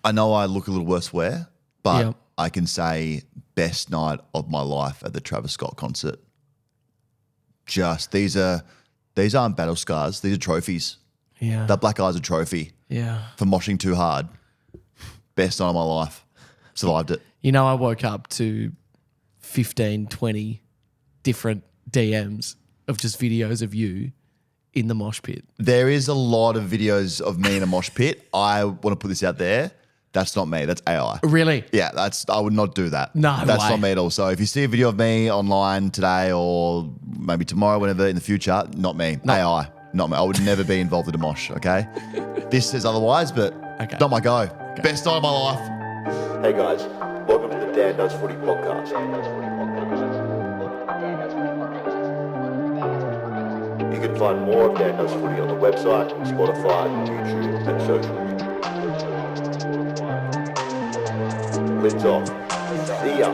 I know I look a little worse for wear, but I can say best night of my life at the Travis Scott concert. Just these aren't battle scars. These are trophies. Yeah. That black eye's a trophy. Yeah. For moshing too hard. Best night of my life. Survived it. You know, I woke up to 15, 20 different DMs of just videos of you in the mosh pit. There is a lot of videos of me in a mosh pit. I want to put this out there. That's not me. That's AI. Really? Yeah, I would not do that. No That's way. not me at all. So if you see a video of me online today or maybe tomorrow, whenever in the future, not me. No. AI. Not me. I would never be involved in a mosh, okay? This says otherwise, but not my go. Okay. Best night of my life. Hey guys, welcome to the Dan Does Footy podcast. You can find more of Dan Does Footy on the website, Spotify, YouTube and social media. Lids off. See ya.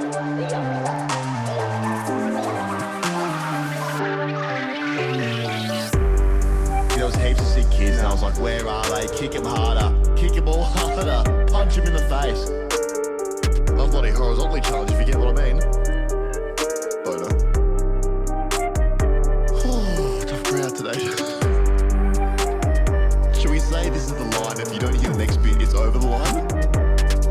There was heaps of sick kids and I was like, where are they? Kick him harder. Kick him all harder. Punch him in the face. I was bloody horizontally challenged, if you get what I mean. Boner. Tough crowd today. Should we say this is the line? If you don't hear the next bit, it's over the line?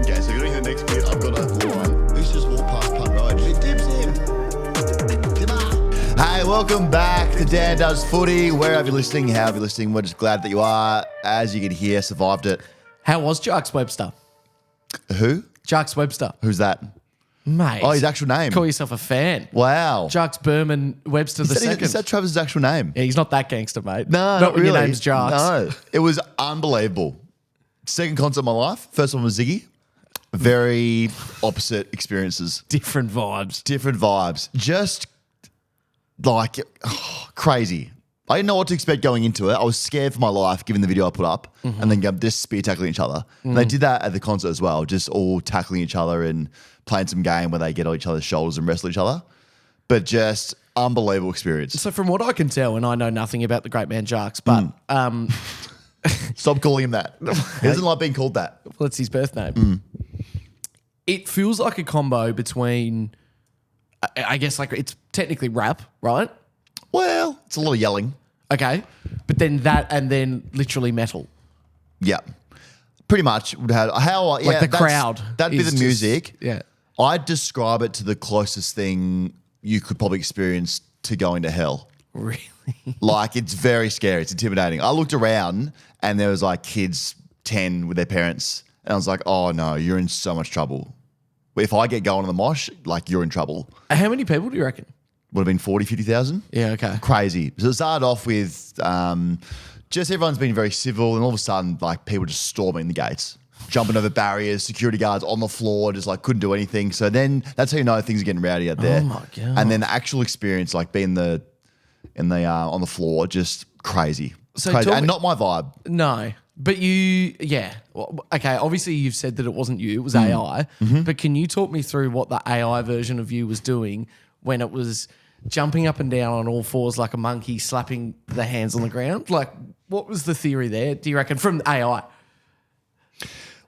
Okay, so if you don't hear the next bit, I've got a line. Who's just walked past Punt Road? It dips in. Hey, welcome back to Dan Does Footy. Wherever you're listening, however you're listening, we're just glad that you are. As you can hear, survived it. How was Jarks Webster? Who? Jarks Webster. Who's that? Mate. Oh, his actual name. Call yourself a fan. Wow. Jarks Berman Webster the second. Is that Travis' actual name? Yeah, he's not that gangster, mate. No, not when really. your name's Jarks. No, it was unbelievable. Second concert of my life. First one was Ziggy. Very opposite experiences. Different vibes. Different vibes. Just like crazy. I didn't know what to expect going into it. I was scared for my life given the video I put up and then just spear tackling each other. And they did that at the concert as well, just all tackling each other and playing some game where they get on each other's shoulders and wrestle each other. But just unbelievable experience. So from what I can tell, and I know nothing about the great man Jarks, but Stop calling him that. He doesn't like being called that. well, it's his birth name. It feels like a combo between, I guess, like it's technically rap, right? Well, it's a lot of yelling. Okay. But then that and then literally metal. Yeah. Pretty much would have Like the crowd. That'd be is the music. Just, yeah. I'd describe it to the closest thing you could probably experience to going to hell. Really? Like, it's very scary. It's intimidating. I looked around and there was like kids 10 with their parents. And I was like, oh no, you're in so much trouble. If I get going on the mosh, like you're in trouble. How many people do you reckon? Would have been 40, 50,000. Yeah, okay. Crazy. So it started off with just everyone's been very civil and all of a sudden like people just storming the gates, jumping over barriers, security guards on the floor, just like couldn't do anything. So then that's how you know things are getting rowdy out there. Oh my God. And then the actual experience, like being on the floor, just crazy. So Crazy. tell And me- not my vibe. No. But yeah. Well, okay, obviously you've said that it wasn't you, it was AI. But can you talk me through what the AI version of you was doing when it was jumping up and down on all fours like a monkey, slapping the hands on the ground? Like, what was the theory there, do you reckon, from AI?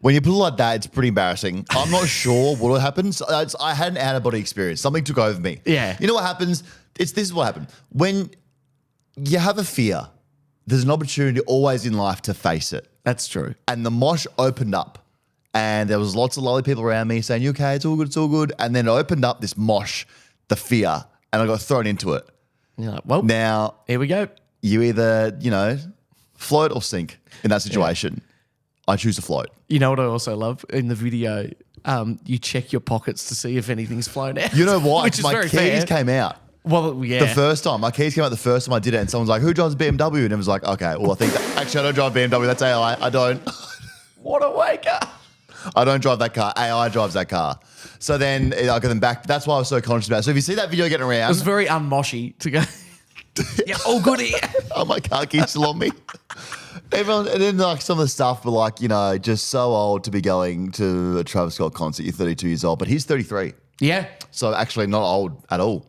When you put it like that, it's pretty embarrassing. I'm not sure what happens. I had an out-of-body experience. Something took over me. Yeah. You know what happens? This is what happened. When you have a fear, there's an opportunity always in life to face it. That's true. And the mosh opened up and there was lots of lovely people around me saying, you okay? It's all good. It's all good. And then it opened up this mosh, the fear, and I got thrown into it. You're like, well, Now, here we go. you either, float or sink in that situation. I choose to float. You know what I also love? In the video, you check your pockets to see if anything's flown out. You know why? Which is My very keys fair. came out. Well, yeah. The first time. My keys came out the first time I did it and someone's like, who drives a BMW? And it was like, okay, well, I think actually I don't drive a BMW. That's AI. I don't. What a waker. I don't drive that car. AI drives that car. So then I got them back. That's why I was so conscious about it. So if you see that video getting around. It was very unmoshy to go, yeah, all good here. Oh, my car keys still on me. Everyone, and then like some of the stuff were like, just so old to be going to a Travis Scott concert. You're 32 years old, but he's 33. Yeah. So actually not old at all.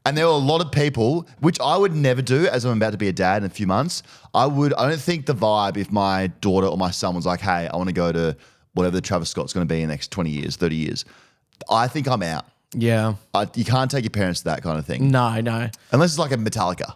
And there were a lot of people, which I would never do as I'm about to be a dad in a few months. I don't think the vibe if my daughter or my son was like, hey, I want to go to whatever the Travis Scott's going to be in the next 20 years, 30 years, I think I'm out. Yeah. You can't take your parents to that kind of thing. No. Unless it's like a Metallica.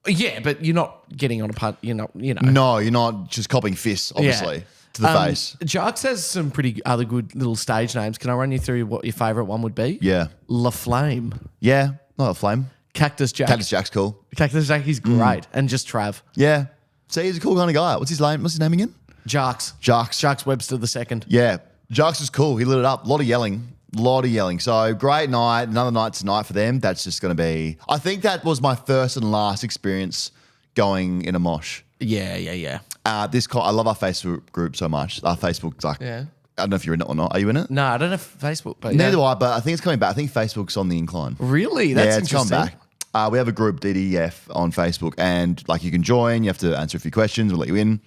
Yeah, but you're not getting on a punt. You're not, No, you're not just copping fists, obviously, to the face. Jarks has some pretty other good little stage names. Can I run you through what your favourite one would be? Yeah. La Flame. Yeah, not a flame. Cactus Jack. Cactus Jack's cool. Cactus Jack is great. And just Trav. Yeah. See, he's a cool kind of guy. What's his name again? Jarks. Jarks Webster the second. Yeah. Jarks is cool. He lit it up. A lot of yelling. So great night. Another night tonight for them. That's just going to be... I think that was my first and last experience going in a mosh. Yeah. I love our Facebook group so much. Our Facebook's like... Yeah. I don't know if you're in it or not. Are you in it? No, I don't have Facebook. But Neither do I, but I think it's coming back. I think Facebook's on the incline. Really? That's it's come interesting. back. We have a group, DDF, on Facebook, and like you can join. You have to answer a few questions. We'll let you in.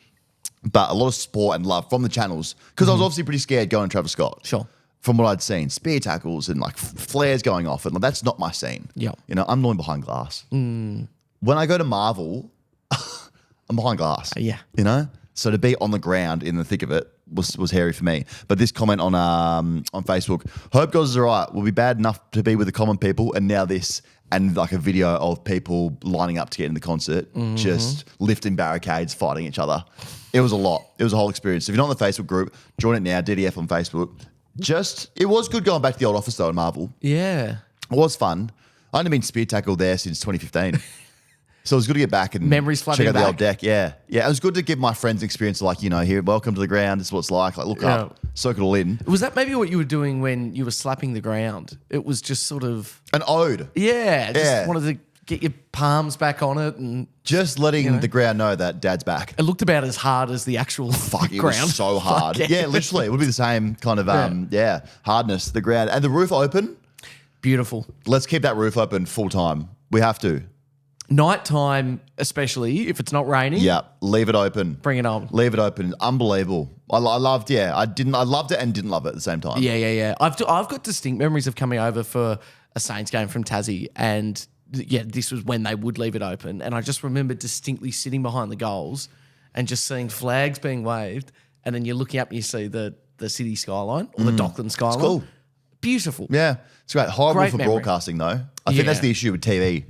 But a lot of support and love from the channels because I was obviously pretty scared going to Travis Scott. Sure. From what I'd seen, spear tackles and like flares going off, and like, that's not my scene. Yeah. I'm normally behind glass. When I go to Marvel, I'm behind glass. Yeah. So to be on the ground in the thick of it was hairy for me. But this comment on Facebook, hope God is all right. We'll be bad enough to be with the common people, and now this, and like a video of people lining up to get in the concert, just lifting barricades, fighting each other. It was a lot. It was a whole experience. If you're not in the Facebook group, join it now, DDF on Facebook. It was good going back to the old office though in Marvel. Yeah. It was fun. I hadn't been spear tackled there since 2015. So it was good to get back and Memories flooding check out the back. old deck. Yeah. It was good to give my friends an experience of like, here, welcome to the ground. This is what it's like. Like, look up, soak it all in. Was that maybe what you were doing when you were slapping the ground? It was just sort of... An ode. Just wanted to get your palms back on it and... Just letting the ground know that Dad's back. It looked about as hard as the actual It ground. was so hard. Yeah, literally. It would be the same kind of, hardness, the ground. And the roof open. Beautiful. Let's keep that roof open full time. We have to. Nighttime, especially if it's not raining. Yeah, leave it open. Bring it on. Leave it open. Unbelievable. I loved it and didn't love it at the same time. Yeah. I've got distinct memories of coming over for a Saints game from Tassie, and this was when they would leave it open. And I just remember distinctly sitting behind the goals and just seeing flags being waved, and then you're looking up and you see the city skyline or the Dockland skyline. It's cool. Beautiful. Yeah, it's great. Horrible Great for memory. broadcasting though. I think that's the issue with TV.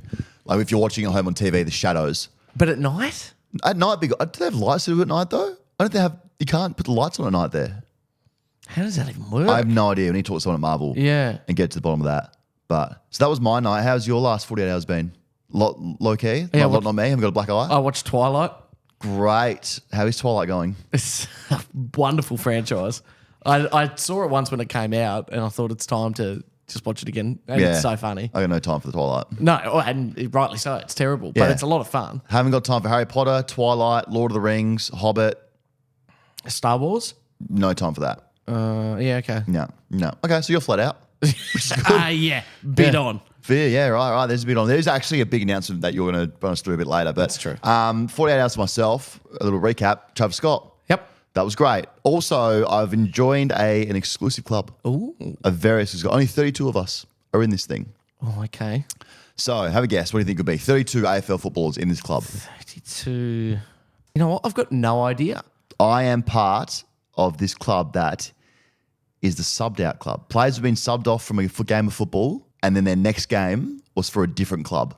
Like if you're watching at home on TV, the shadows. But at night? At night, do they have lights to do at night though? I don't think you can't put the lights on at night there. How does that even work? I have no idea. We need to talk to someone at Marvel. Yeah. And get to the bottom of that. So that was my night. How's your last 48 hours been? Low key? Yeah, not me. Haven't got a black eye? I watched Twilight. Great. How is Twilight going? It's a wonderful franchise. I saw it once when it came out, and I thought it's time to just watch it again. And it's so funny. I got no time for the Twilight. No, and rightly so. It's terrible, but it's a lot of fun. Haven't got time for Harry Potter, Twilight, Lord of the Rings, Hobbit. Star Wars? No time for that. Yeah, okay. No. Okay, so you're flat out. Bid on. Fair, yeah, right. There's a bit on. There's actually a big announcement that you're going to run us through a bit later. But That's true. 48 hours for myself. A little recap. Travis Scott. Yep. That was great. Also, I've joined an exclusive club. Ooh. A very exclusive. Only 32 of us are in this thing. Oh, okay. So, have a guess. What do you think it could be? 32 AFL footballers in this club. 32. You know what? I've got no idea. I am part of this club that is the subbed out club. Players have been subbed off from a game of football, and then their next game was for a different club.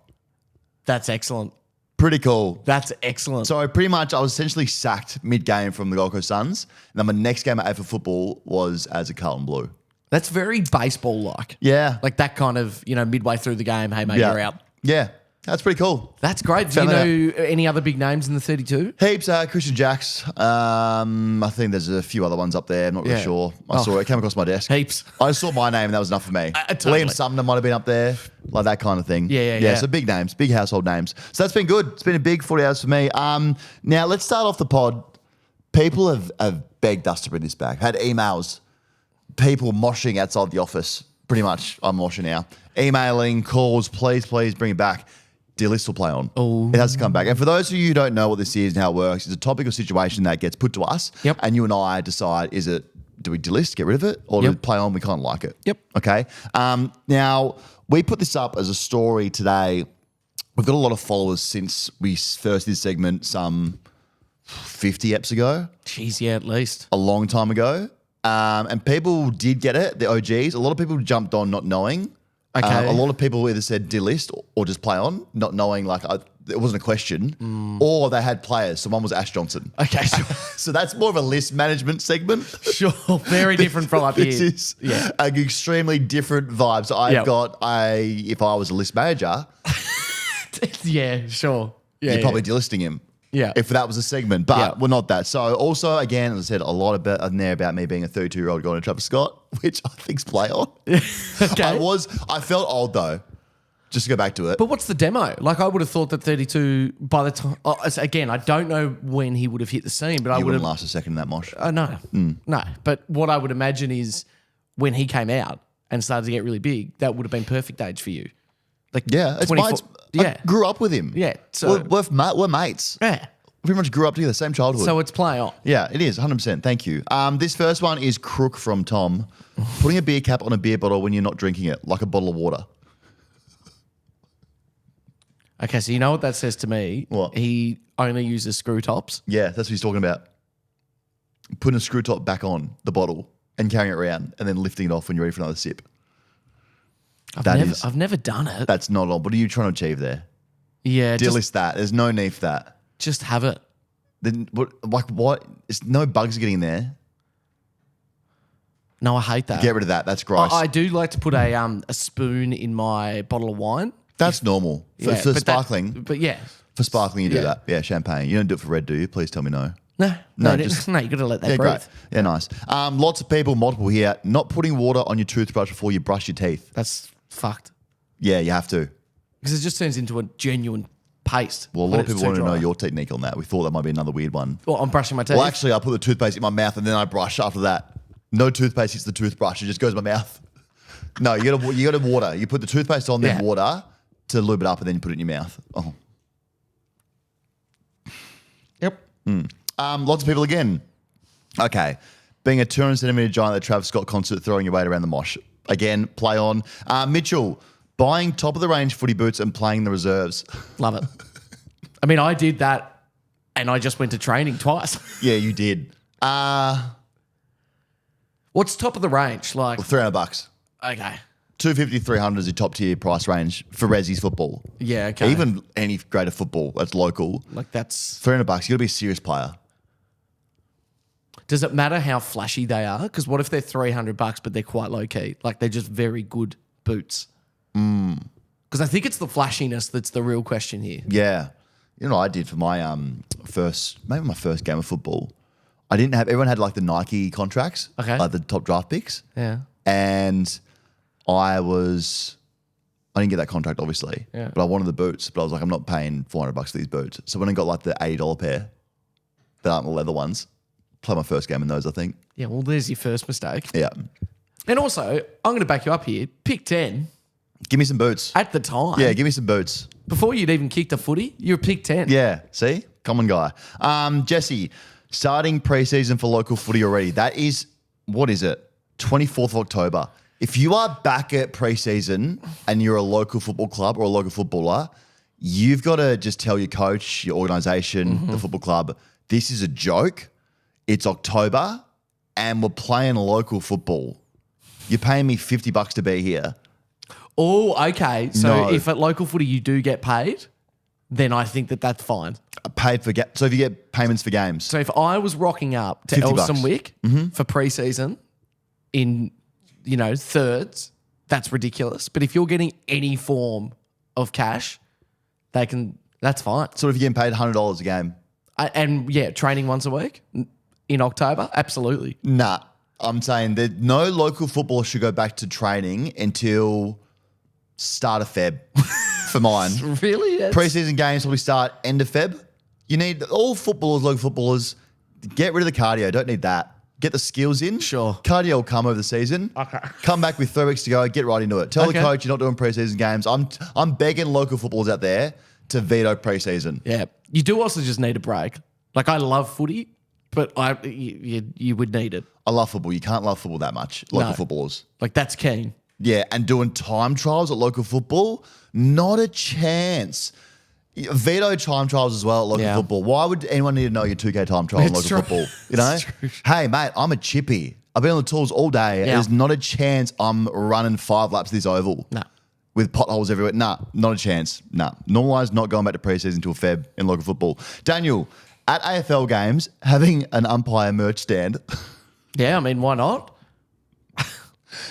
That's excellent. Pretty cool. That's excellent. So pretty much I was essentially sacked mid-game from the Gold Coast Suns, and then my next game at AFL football was as a Carlton Blue. That's very baseball-like. Yeah. Like that kind of, midway through the game, hey, mate, you're out. Yeah. That's pretty cool. That's great. Do you know any other big names in the 32? Heaps. Christian Jacks. I think there's a few other ones up there. I'm not really sure. I saw it. Came across my desk. Heaps. I saw my name and that was enough for me. Totally. Liam Sumner might have been up there. Like that kind of thing. Yeah. So big names. Big household names. So that's been good. It's been a big 40 hours for me. Now let's start off the pod. People have begged us to bring this back. Had emails. People moshing outside the office. Pretty much. I'm moshing now. Emailing, calls. Please bring it back. Delist Or Play On. Oh. It has to come back. And for those of you who don't know what this is and how it works, it's a topic or situation that gets put to us. Yep. And you and I decide, do we delist, get rid of it? Or do we play on, we kind of like it? Yep. Okay. Now, we put this up as a story today. We've got a lot of followers since we first did this segment some 50 eps ago, Jeez, yeah, at least. a long time ago. And people did get it, the OGs. A lot of people jumped on not knowing. Okay. A lot of people either said delist or just play on, not knowing it wasn't a question, or they had players. So one was Ash Johnson. Okay, sure. So that's more of a list management segment. Sure. Very different from up here. This is an extremely different vibe. So if I was a list manager, Yeah, sure. Yeah, you're probably delisting him. Yeah. If that was a segment, but we're not that. So also, again, as I said, a lot in there about me being a 32-year-old going to Travis Scott, which I think's play on. Okay. I felt old though. Just to go back to it. But what's the demo? Like, I would have thought that 32 by the time. Again, I don't know when he would have hit the scene, but I He would have. wouldn't last a second in that mosh. No. But what I would imagine is when he came out and started to get really big, that would have been perfect age for you. Like, Yeah, it's 24 mates. Yeah. I grew up with him. Yeah, so- we're mates. Yeah. We pretty much grew up together, same childhood. So it's play on. Yeah, it is, 100%. Thank you. This first one is Crook from Tom. Putting a beer cap on a beer bottle when you're not drinking it, like a bottle of water. Okay, so you know what that says to me? What? He only uses screw tops. Yeah, that's what he's talking about. Putting a screw top back on the bottle and carrying it around and then lifting it off when you're ready for another sip. I've never done it. That's not on. What are you trying to achieve there? Yeah, Delist that. There's no need for that. just have it. Then what? It's no bugs getting in there. No, I hate that. Get rid of that. That's gross. I do like to put a spoon in my bottle of wine. That's normal. For but sparkling. but yeah. For sparkling, you do Yeah. that. Yeah, champagne. You don't do it for red, do you? Please tell me no. No, No, you just- got to let that Yeah, breathe. great. Yeah, nice. Lots of people, multiple here, not putting water on your toothbrush before you brush your teeth. That's fucked. Yeah, you have to. Because it just turns into a genuine paste. Well, a lot when of it's people too want to know dry. your technique on that. We thought that might be another weird one. Well, I'm brushing my teeth. Well, actually, I put the toothpaste in my mouth and then I brush after that. No toothpaste hits the toothbrush. It just goes in my mouth. No, you got to water. You put the toothpaste on, then Yeah. water to lube it up, and then you put it in your mouth. Oh. Yep. Lots of people again. Okay. Being a 200 centimetre giant at the Travis Scott concert, throwing your weight around the mosh. Again, play on. Mitchell, buying top of the range footy boots and playing the reserves. Love it. I mean, I did that and I just went to training twice. Yeah, you did. What's top of the range? Like, $300. okay. 250, 300 is your top tier price range for Resi's football. Yeah, okay. Even any grade of football that's local. Like, that's. $300, you got to be a serious player. Does it matter how flashy they are? Because what if they're $300, but they're quite low key? Like, they're just very good boots. Because I think it's the flashiness that's the real question here. Yeah. You know what I did for my my first game of football? I didn't have, everyone had like the Nike contracts. Okay. Like the top draft picks. Yeah. And I didn't get that contract obviously. Yeah. But I wanted the boots. But I was like, I'm not paying $400 for these boots. So when I got like the $80 pair, that aren't the leather ones, played my first game in those, I think. Yeah, well, there's your first mistake. Yeah. And also, I'm going to back you up here. Pick 10 Give me some boots. at the time. Yeah, give me some boots. Before you'd even kicked a footy, you were pick 10. Yeah, see? Common guy. Jesse, starting preseason for local footy already. That is, what is it? 24th of October. If you are back at preseason and you're a local football club or a local footballer, you've got to just tell your coach, your organisation, the football club, this is a joke. It's October and we're playing local football. You're paying me $50 to be here. Oh, okay. So No. if at local footy you do get paid, then I think that that's fine. Paid for so if you get payments for games. So if I was rocking up to $50. Elsternwick for preseason in, thirds, that's ridiculous. But if you're getting any form of cash, that's fine. So if you're getting paid $100 a game. And yeah, training once a week in October, absolutely. Nah, I'm saying that no local footballer should go back to training until start of Feb for mine. Really? Preseason games probably start end of Feb. You need all footballers, local footballers, get rid of the cardio. Don't need that. Get the skills in. Sure. Cardio will come over the season. Okay. Come back with 3 weeks to go. Get right into it. Tell Okay. the coach you're not doing preseason games. I'm begging local footballers out there to veto preseason. Yeah. You do also just need a break. Like, I love footy, but you would need it. I love football. You can't love football that much. Local No. footballers. Like, that's keen. Yeah, and doing time trials at local football, not a chance. Veto time trials as well at local Yeah. football. Why would anyone need to know your 2K time trial in It's local true. football? You know? It's true. Hey, mate, I'm a chippy. I've been on the tools all day. Yeah. There's not a chance I'm running 5 laps this oval. No. With potholes everywhere. Nah, not a chance. Nah. Normalised not going back to preseason till Feb in local football. Daniel, at AFL games, having an umpire merch stand. Yeah, I mean, why not?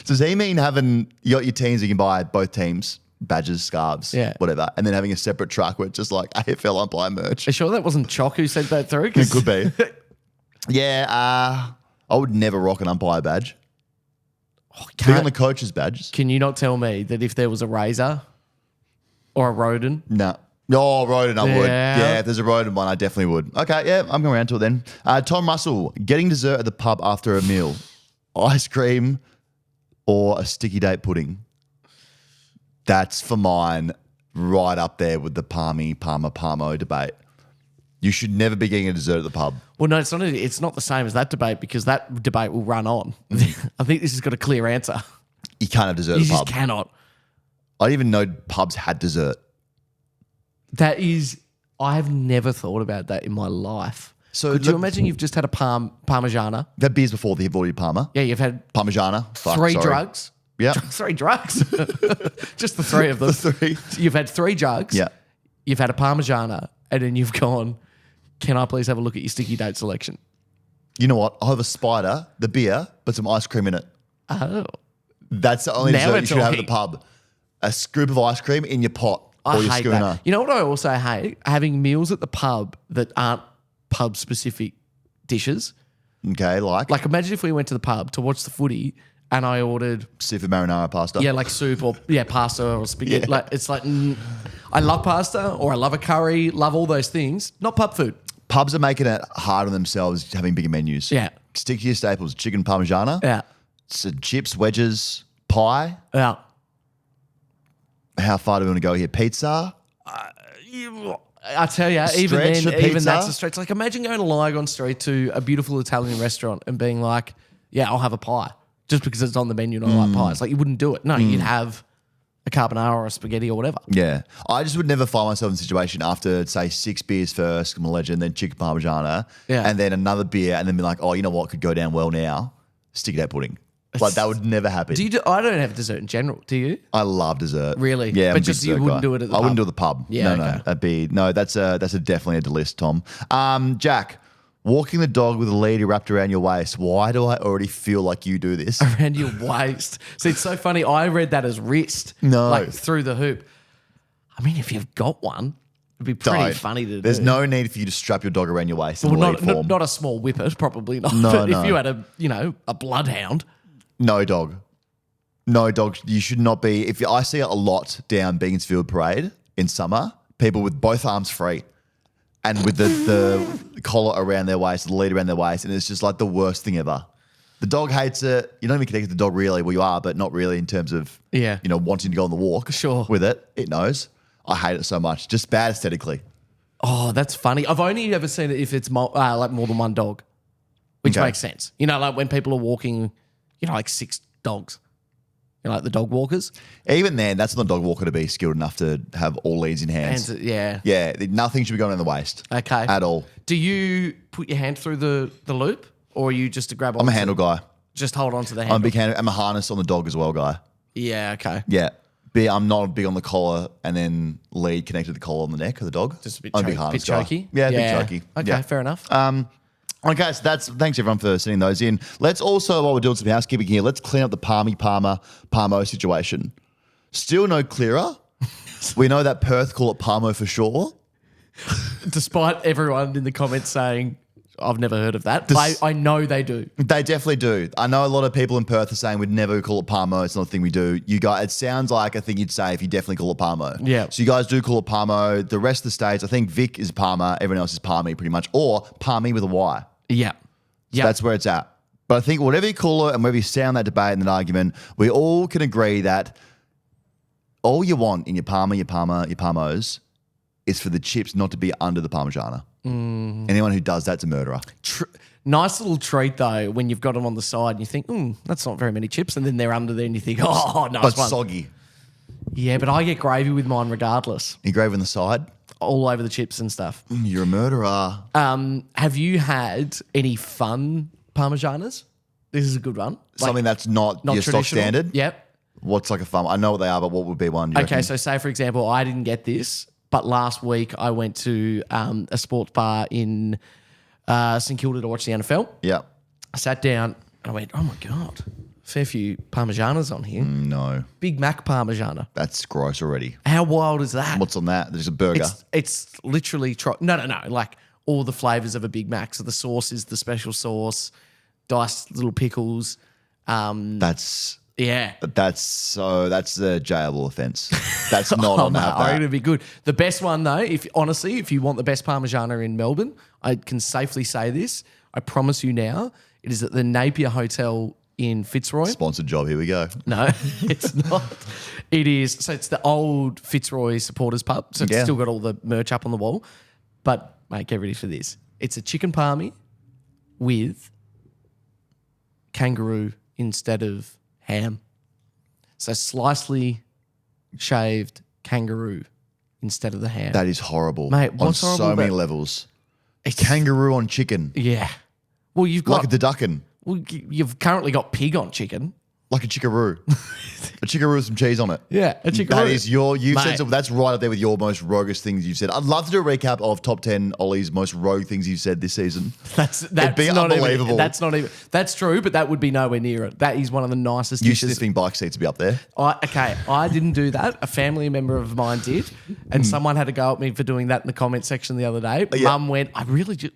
Does he mean having, you got your teams you can buy both teams, badges, scarves, Yeah. whatever, and then having a separate truck with just like AFL umpire merch? Are you sure that wasn't Chock who sent that through? It could be. Yeah, I would never rock an umpire badge. Big on the coach's badges. Can you not tell me that if there was a razor or a rodent? No. Oh, rodent, I would. Yeah. Yeah, if there's a rodent one, I definitely would. Okay, yeah, I'm going around to it then. Tom Russell, getting dessert at the pub after a meal. Ice cream or a sticky date pudding. That's for mine right up there with the Parmo debate. You should never be getting a dessert at the pub. Well, no, it's not the same as that debate because that debate will run on. I think this has got a clear answer. You can't have dessert You at the just pub. cannot. I didn't even know pubs had dessert. That is, I have never thought about that in my life. So Could you look- imagine you've just had a Parmigiana? You've had beers before the avoided Parma. Yeah, you've had Parmigiana. Fuck, three sorry. drugs. Yeah. 3 drugs. Just the 3 of them. The 3. You've had 3 drugs. Yeah. You've had a Parmigiana, and then you've gone, can I please have a look at your sticky date selection? You know what? I'll have a spider, the beer, but some ice cream in it. Oh. That's the only Now dessert we're you should have at the talking. pub. A scoop of ice cream in your pot I or your hate schooner. that. You know what I also hate? Having meals at the pub that aren't pub-specific dishes. Okay, like Like, imagine if we went to the pub to watch the footy and I ordered, seafood marinara pasta. yeah, like soup or, pasta or spaghetti. Yeah. Like, it's like, I love pasta or I love a curry, love all those things. Not pub food. Pubs are making it hard on themselves having bigger menus. Yeah. Stick to your staples. Chicken parmigiana. Yeah. Chips, wedges, pie. Yeah. How far do we want to go here? Pizza? I tell you, even Stretch then, for even pizza? that's a stretch. Like, imagine going to Lygon Street to a beautiful Italian restaurant and being like, yeah, I'll have a pie. Just because it's on the menu and I like pies. Like, you wouldn't do it. No, you'd have a carbonara or a spaghetti or whatever. Yeah. I just would never find myself in a situation after, say, 6 beers first, I'm a legend, then chicken parmigiana, Yeah. and then another beer, and then be like, oh, you know what could go down well now? Sticky date pudding. Like, that would never happen. I don't have dessert in general. Do you? I love dessert. Really? Yeah, But I'm a just big you dessert wouldn't guy. do it at the I wouldn't pub? do it at the pub. Yeah, no, okay. that's definitely a Delist, Tom. Jack, walking the dog with a lead wrapped around your waist. Why do I already feel like you do this? Around your waist. See, it's so funny. I read that as wrist. No. Like, through the hoop. I mean, if you've got one, it'd be pretty Don't. funny to do. There's no need for you to strap your dog around your waist in Well, the lead form. not a small whippet, probably not. No, but no. if you had a bloodhound. No dog. No dog. You should not be. I see it a lot down Beaconsfield Parade in summer, people with both arms free and with the collar around their waist, the lead around their waist, and it's just like the worst thing ever. The dog hates it. You don't even connect with the dog really. Well, you are, but not really in terms of Yeah. wanting to go on the walk. Sure. With it. It knows. I hate it so much. Just bad aesthetically. Oh, that's funny. I've only ever seen it if it's like more than one dog, which Okay. makes sense. You know, like when people are walking, like 6 dogs. Like the dog walkers. Even then, that's not a dog walker to be skilled enough to have all leads in hands. And yeah. Yeah, nothing should be going in the waist. Okay. At all. Do you put your hand through the loop or are you just to grab on? I'm a handle guy. Just hold on to the handle? I'm a big hand. I'm a harness on the dog as well, guy. Yeah, okay. Yeah. I'm not big on the collar and then lead connected to the collar on the neck of the dog. Just a bit, I'm a big harness bit guy. choky? Yeah, big choky. Okay, Yeah. fair enough. Okay, so thanks everyone for sending those in. Let's also, while we're doing some housekeeping here, let's clean up the Parmo situation. Still no clearer. We know that Perth call it Parmo for sure. Despite everyone in the comments saying, I've never heard of that. I know they do. They definitely do. I know a lot of people in Perth are saying we'd never call it Parmo. It's not a thing we do. You guys, it sounds like a thing you'd say if you definitely call it Parmo. Yeah. So you guys do call it Parmo. The rest of the states, I think Vic is Parma. Everyone else is Parmy pretty much. Or Parmy with a Y. Yeah. So Yeah. that's where it's at. But I think whatever you call it and wherever you sound that debate and that argument, we all can agree that all you want in your Parmos is for the chips not to be under the Parmigiana. Anyone who does that's a murderer. Nice little treat though when you've got them on the side and you think, that's not very many chips, and then they're under there and you think, oh, nice But one. soggy. Yeah, but I get gravy with mine regardless. You grave on the side. All over the chips and stuff. You're a murderer. Have you had any fun Parmesanas? This is a good one. Something that's not your stock traditional? standard. Yep. What's like a fun? I know what they are, but what would be one? Do you Okay, reckon? so say for example, I didn't get this, but last week I went to a sports bar in St Kilda to watch the NFL. Yeah. I sat down and I went, oh my God, fair few Parmesanas on here. No, Big Mac Parmesana. that's gross already. How wild is that? What's on that? There's a burger. It's literally no. Like all the flavors of a Big Mac. So the sauce is the special sauce, diced little pickles. That's Yeah. a jailable offence. That's not Oh, on mate, that. I reckon it'd be good. The best one though, if you want the best Parmigiana in Melbourne, I can safely say this. I promise you now, it is at the Napier Hotel in Fitzroy. Sponsored job. Here we go. No, it's not. It is. So it's the old Fitzroy supporters pub. So it's Yeah. still got all the merch up on the wall. But mate, get ready for this. It's a chicken palmy with kangaroo instead of ham. So slicely shaved kangaroo instead of the ham. That is horrible. Mate, on what's horrible so many about- levels. A kangaroo on chicken, Yeah. Well, you've got like a deduckin, you've currently got pig on chicken. like a chickaroo. A chickaroo with some cheese on it. Yeah, a chicken. That is you've Mate. said so, that's right up there with your most roguish things you've said. I'd love to do a recap of top 10 Ollie's most rogue things you've said this season. That's be not unbelievable. Even, that's not even. That's true, but that would be nowhere near it. That is one of the nicest You dishes. should think bike seats would be up there. I didn't do that. A family member of mine did, and someone had to go at me for doing that in the comment section the other day. Yeah. Mum went, "I really just."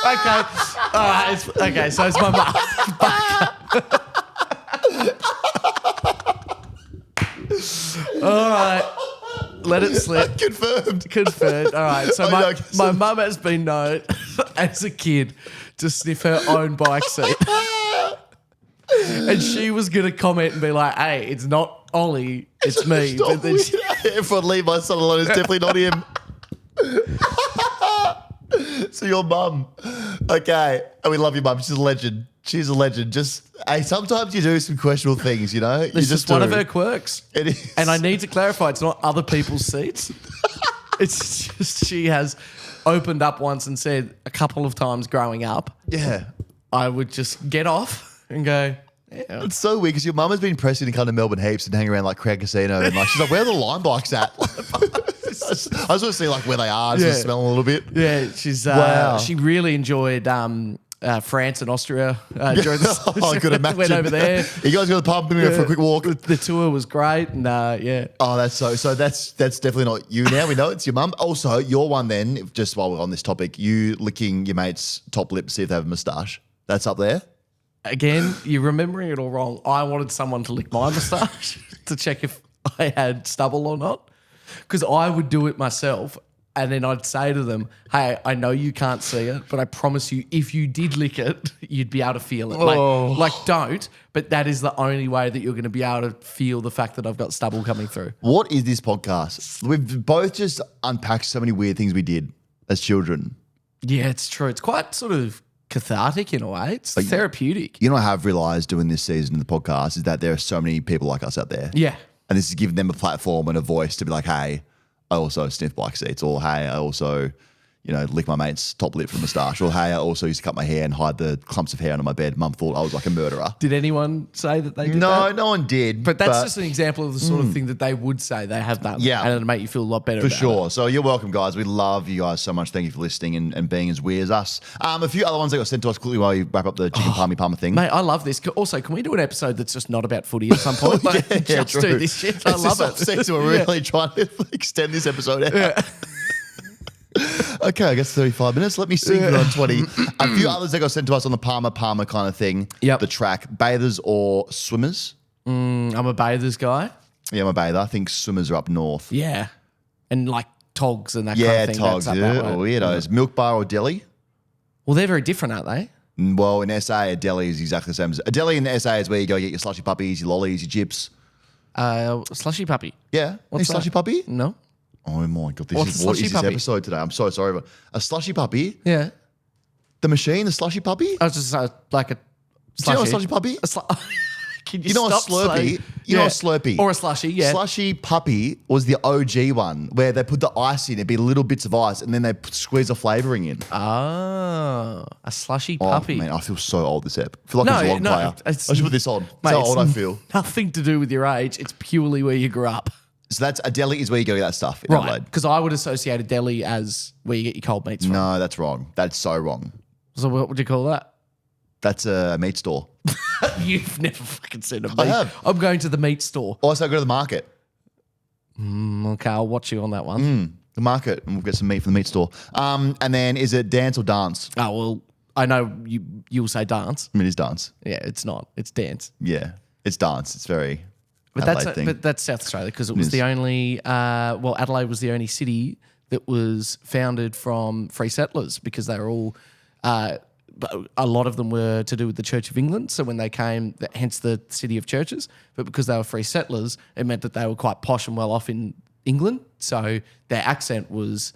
Okay, all right. Okay, so it's my mum. All right, let it slip. Confirmed. All right. So Oh, my, yeah, okay, so- my mum has been known as a kid to sniff her own bike seat. And she was going to comment and be like, hey, it's not Ollie, it's me. But then she, Everyone leave my son alone. It's definitely not him. So your mum. Okay. And we love your mum. She's a legend. She's a legend. Just, hey, sometimes you do some questionable things, you know? You it's just one of do. her quirks. It is. And I need to clarify, it's not other people's seats. It's just she has opened up once and said a couple of times growing up, Yeah. I would just get off and go, yeah. It's so weird because your mum has been pressing to come to Melbourne heaps and hang around like Crown Casino and like she's like, where are the line bikes at? I just want to see like where they are, just Yeah. smell them a little bit. Yeah, she's Wow. she really enjoyed France and Austria during the Oh, I could imagine. went over there. You guys go to the pub and go for a quick walk. The tour was great, and yeah, Oh, that's that's definitely not you now. We know it's your mum. Also, your one then, just while we're on this topic, you licking your mate's top lip to see if they have a moustache. That's up there. again, you're remembering it all wrong. I wanted someone to lick my moustache to check if I had stubble or not, because I would do it myself. And then I'd say to them, hey, I know you can't see it, but I promise you, if you did lick it, you'd be able to feel it. Like don't, but that is the only way that you're going to be able to feel the fact that I've got stubble coming through. What is this podcast? We've both just unpacked so many weird things we did as children. Yeah, it's true. It's quite sort of cathartic in a way. It's therapeutic. You know what I have realised doing this season of the podcast is that there are so many people like us out there. Yeah. And this is giving them a platform and a voice to be like, hey, I also sniff bike seats, or hey, I also, lick my mate's top lip for a moustache, or hey, I also used to cut my hair and hide the clumps of hair under my bed. Mum thought I was like a murderer. Did anyone say that they did No, that? no one did. But that's just an example of the sort of thing that they would say they have done. Yeah. And it'll make you feel a lot better For about sure. So you're welcome, guys. We love you guys so much. Thank you for listening and being as weird as us. A few other ones that got sent to us quickly while you wrap up the chicken palmy thing. Mate, I love this. Also, can we do an episode that's just not about footy at some point? Just true. do this shit. I It's love just it. upset, so we're really trying to extend this episode out. Okay, I guess 35 minutes. Let me sing for on 20. A few others that got sent to us on the Palmer kind of thing. Yep. The track. Bathers or swimmers? I'm a bathers guy. Yeah, I'm a bather. I think swimmers are up north. Yeah. And like togs and that Yeah, kind of thing. togs. That's up Yeah, that way. weirdos. Milk bar or deli? Well, they're very different, aren't they? Well, in SA, a deli is exactly the same. A deli in SA is where you go get your slushy puppies, your lollies, your chips. Slushy puppy. Yeah. What's a slushy that? puppy? No. Oh my God. What's a What slushy is this puppy? episode today? I'm so sorry. But a slushy puppy? Yeah. The machine, the slushy puppy? I was just like a Do you know a slushy. slushy puppy? I Can You know a stop Slurpee? saying- You know a Slurpee? Or a slushy, yeah. Slushy puppy was the OG one where they put the ice in. It'd be little bits of ice and then they squeeze the flavouring in. Ah, a slushy Oh, puppy. man, I feel so old this ep. I feel like a Geelong player. I should put this on. Mate, That's how it's old I feel. Nothing to do with your age. It's purely where you grew up. So that's a deli is where you go get that stuff in Right. Adelaide. Because I would associate a deli as where you get your cold meats from. No, that's wrong. That's so wrong. So what would you call that? That's a meat store. You've never fucking seen a meat. I have. I'm going to the meat store. Also, go to the market. Okay, I'll watch you on that one. The market, and we'll get some meat from the meat store. And then is it dance or dance? Oh, well, I know you'll say dance. I mean, it is dance. Yeah, it's not. It's dance. Yeah, it's dance. It's very But Adelaide thing. that's South Australia because it was the only, Adelaide was the only city that was founded from free settlers because they were all, a lot of them were to do with the Church of England. So when they came, hence the city of churches, but because they were free settlers, it meant that they were quite posh and well off in England. So their accent was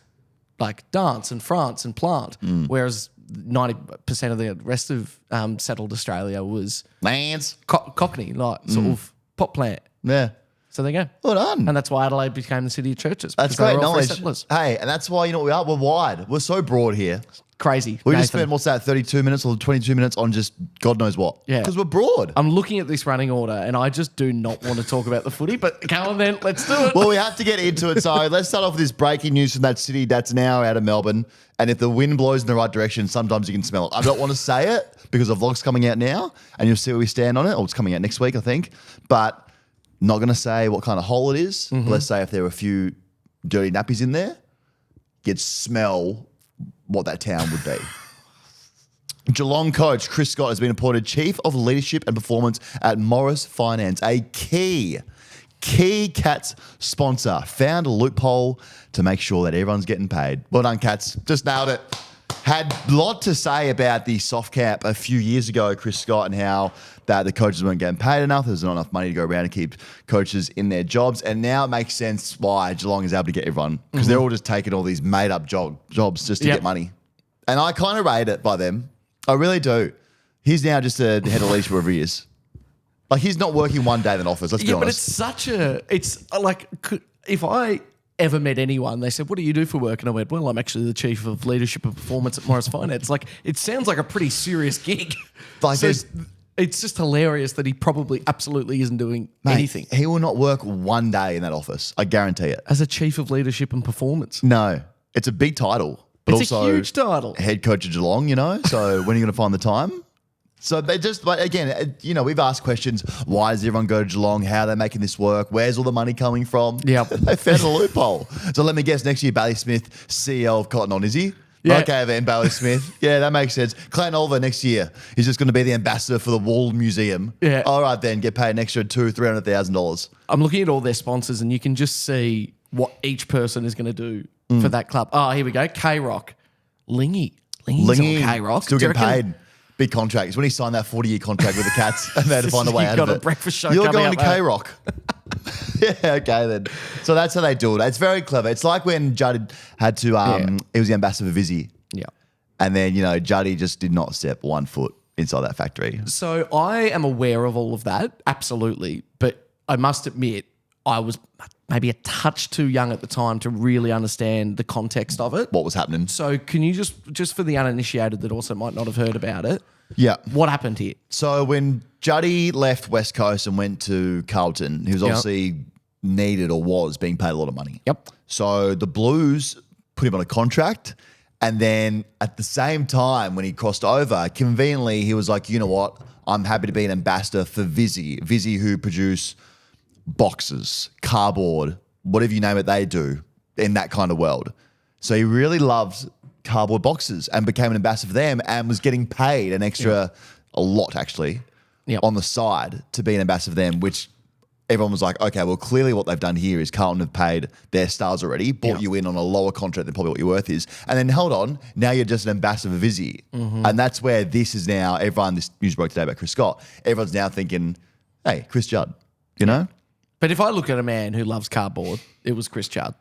like dance and France and plant, whereas 90% of the rest of settled Australia was Lance. Cockney, like sort of pot plant. Yeah. So there you go. Well done. And that's why Adelaide became the city of churches. That's because they great were all free knowledge. settlers. Hey, and that's why, you know what we are? We're wide. We're so broad here. Crazy. We just Nathan. spent, what's that, 32 minutes or 22 minutes on just God knows what. Yeah. Because we're broad. I'm looking at this running order and I just do not want to talk about the footy, but come on then, let's do it. Well, we have to get into it. So let's start off with this breaking news from that city that's now out of Melbourne. And if the wind blows in the right direction, sometimes you can smell it. I don't want to say it because the vlog's coming out now and you'll see where we stand on it. Or it's coming out next week, I think. But not going to say what kind of hole it is. But let's say if there were a few dirty nappies in there, you'd smell what that town would be. Geelong coach Chris Scott has been appointed Chief of Leadership and Performance at Morris Finance, a key Cats sponsor. Found a loophole to make sure that everyone's getting paid. Well done, Cats. Just nailed it. Had a lot to say about the soft cap a few years ago, Chris Scott, and how that the coaches weren't getting paid enough. There's not enough money to go around and keep coaches in their jobs. And now it makes sense why Geelong is able to get everyone because they're all just taking all these made-up jobs just to get money. And I kind of rate it by them. I really do. He's now just the head of leadership wherever he is. Like, he's not working one day in an office, let's be honest. But it's like, if I ever met anyone, they said, what do you do for work? And I went, well, I'm actually the Chief of Leadership and Performance at Morris Finance. Like, it sounds like a pretty serious gig. Like, so it's just hilarious that he probably absolutely isn't doing anything. He will not work one day in that office. I guarantee it. As a Chief of Leadership and Performance. No. It's a big title. But It's also a huge title. Head coach of Geelong, you know? So when are you going to find the time? So they just, like, again, you know, we've asked questions. Why does everyone go to Geelong? How are they making this work? Where's all the money coming from? Yep. They found a loophole. So let me guess, next year, Bailey Smith, CEO of Cotton On, is he? Yeah. Okay, then, Bailey Smith. Yeah, that makes sense. Clayton Oliver next year. He's just going to be the ambassador for the Wall Museum. Yeah. All right, then, get paid an extra $200,000-$300,000. I'm looking at all their sponsors and you can just see what each person is going to do for that club. Oh, here we go. K-Rock. Lingy's on K-Rock. Still Do you getting reckon- paid. Big contract. It's when he signed that 40-year contract with the Cats and they had to find a way You've out got of a it. breakfast show You're coming going to up, mate. K-Rock. Yeah, okay then. So that's how they do it. It's very clever. It's like when Judd had to, he was the ambassador for Vizzy. Yeah. And then, you know, Juddy just did not step 1 foot inside that factory. So I am aware of all of that, absolutely. But I must admit, I was maybe a touch too young at the time to really understand the context of it. What was happening? So can you just for the uninitiated that also might not have heard about it, Yeah. what happened here? So when Juddy left West Coast and went to Carlton, he was obviously needed or was being paid a lot of money. Yep. So the Blues put him on a contract. And then at the same time, when he crossed over, conveniently, he was like, you know what? I'm happy to be an ambassador for Vizzy. Vizzy, who produce boxes, cardboard, whatever you name it, they do in that kind of world. So he really loved cardboard boxes and became an ambassador for them and was getting paid an extra, a lot actually, on the side to be an ambassador for them, which everyone was like, okay, well, clearly what they've done here is Carlton have paid their stars already, bought you in on a lower contract than probably what your worth is. And then hold on, now you're just an ambassador for Vizzy. And that's where this is now, this news broke today about Chris Scott, everyone's now thinking, hey, Chris Judd, you know? But if I look at a man who loves cardboard, it was Chris Judd.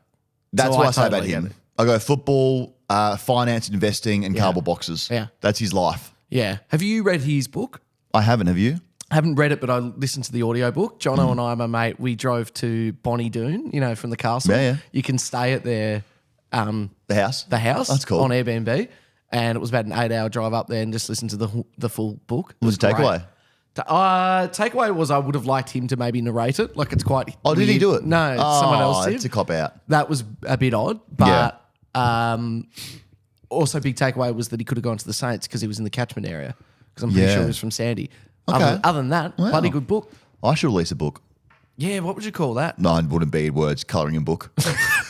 That's So what I I say about totally him. get it. I go football, finance, investing, and cardboard boxes. Yeah. That's his life. Yeah. Have you read his book? I haven't, have you? Haven't read it, but I listened to the audiobook. Jono and I, my mate, we drove to Bonnie Doon, from the castle. Yeah, yeah. You can stay at their The house? the house. That's cool. On Airbnb. And it was about an 8-hour drive up there and just listen to the full book. What was the takeaway? Takeaway was I would have liked him to maybe narrate it. Like it's quite. Oh, did he weird. do it? No, someone else did. It's a cop out. That was a bit odd, but also big takeaway was that he could have gone to the Saints because he was in the catchment area. Because I'm pretty Yeah. sure he was from Sandy. Okay. Other than that, Wow. bloody good book. I should release a book. Yeah, what would you call that? No, it wouldn't be words, colouring in book.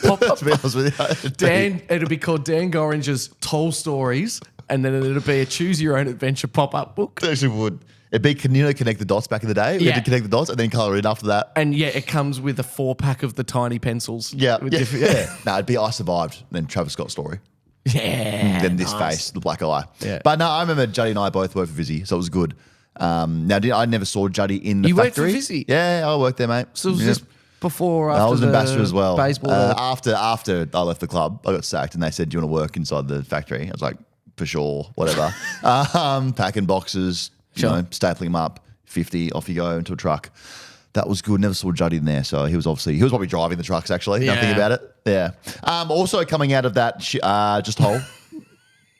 Pop up. To be honest with you. It'd be called Dan Gorringe's Tall Stories, and then it'd be a choose your own adventure pop-up book. It actually would. It'd be, connect the dots back in the day. We had to connect the dots and then colour in after that. And yeah, it comes with a 4-pack of the tiny pencils. Yeah. With Yeah. different- No, it'd be I Survived, then Travis Scott's story. Yeah. Then this nice. face, the black eye. Yeah. But no, I remember Juddy and I both worked for Vizzy, so it was good. I never saw Juddy in the You worked for factory. Vizzy? Yeah, I worked there, mate. So was Yeah. this before or after I was an the ambassador as well. baseball? After I left the club, I got sacked, and they said, "Do you want to work inside the factory?" I was like, "For sure, whatever." Packing boxes, Sure. stapling them up, 50, off you go into a truck. That was good. Never saw Juddy in there, so he was probably driving the trucks. Actually, Yeah. nothing about it. Yeah. Also coming out of that, just whole.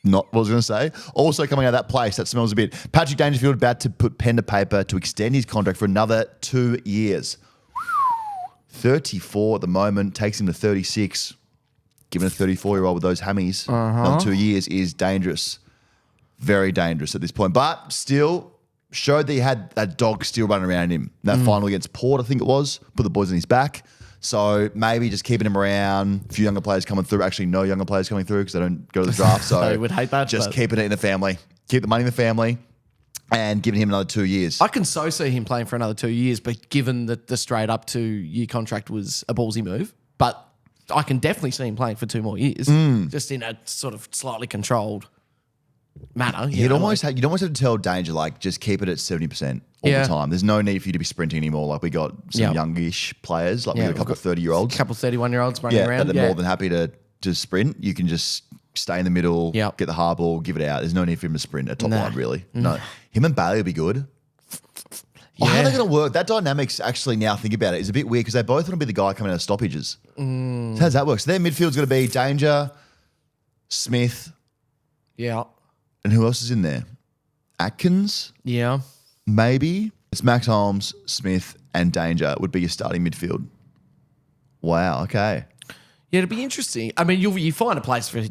Not what I was going to say. Also coming out of that place, that smells a bit. Patrick Dangerfield about to put pen to paper to extend his contract for another 2 years. 34 at the moment, takes him to 36. Given a 34-year-old with those hammies, another 2 years is dangerous. Very dangerous at this point. But still showed that he had that dog still running around him. That final against Port, I think it was, put the boys on his back. So maybe just keeping him around, a few younger players coming through. Actually, no younger players coming through because they don't go to the draft. So They would hate that, Just but- keeping it in the family. Keep the money in the family and giving him another 2 years. I can so see him playing for another 2 years, but given that the straight up 2-year contract was a ballsy move, but I can definitely see him playing for 2 more years, just in a sort of slightly controlled manner. You'd almost have to tell Danger, like, just keep it at 70% all Yeah. the time. There's no need for you to be sprinting anymore. Like, we got some Yeah. youngish players, like we got a we've couple got of 30-year-olds. a couple of 31-year-olds running Yeah, around. that are more than happy to sprint. You can just stay in the middle, Yep. get the hard ball, give it out. There's no need for him to sprint at top No. line, really. No. Him and Bailey will be good. Oh, how are they going to work? That dynamics, actually, now think about it, is a bit weird because they both want to be the guy coming out of stoppages. So how does that work? So their midfield's going to be Danger, Smith, Yeah. and who else is in there? Atkins, Yeah. maybe. It's Max Holmes, Smith, and Danger would be your starting midfield. Wow, okay. Yeah, it'd be interesting. I mean, you find a place for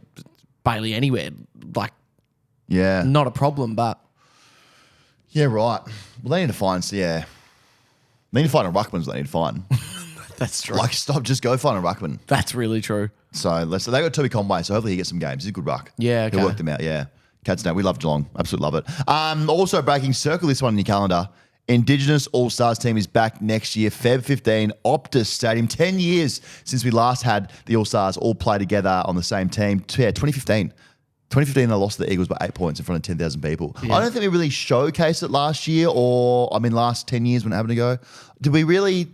Bailey anywhere, like Yeah. not a problem, but Yeah, right. Well, they need to find, They need to find a ruckman's what they need to find. that's true. Like, stop, just go find a ruckman. That's really true. So they got Toby Conway, so hopefully he gets some games. He's a good ruck. Yeah, okay. He'll work them out, yeah. Cats now. We love Geelong. Absolutely love it. Also breaking, circle this one in your calendar. Indigenous All Stars team is back next year, Feb 15, Optus Stadium. 10 years since we last had the All Stars all play together on the same team. Yeah, 2015. 2015, they lost to the Eagles by 8 points in front of 10,000 people. Yeah. I don't think we really showcased it last year last 10 years when it happened to go. Did we really,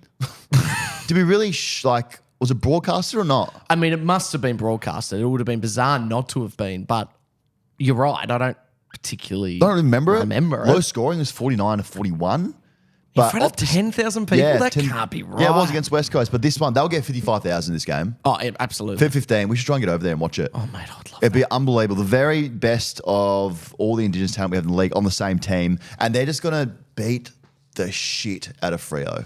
was it broadcasted or not? I mean, it must have been broadcasted. It would have been bizarre not to have been, but you're right. I don't particularly I don't remember it. it. Low scoring was 49 to 41. In front of 10,000 people? That can't be right. Yeah, it was against West Coast, but this one, they'll get 55,000 this game. Oh, yeah, absolutely. Feb 15, we should try and get over there and watch it. Oh, mate, I'd love It'd be unbelievable. The very best of all the Indigenous talent we have in the league on the same team, and they're just going to beat the shit out of Freo.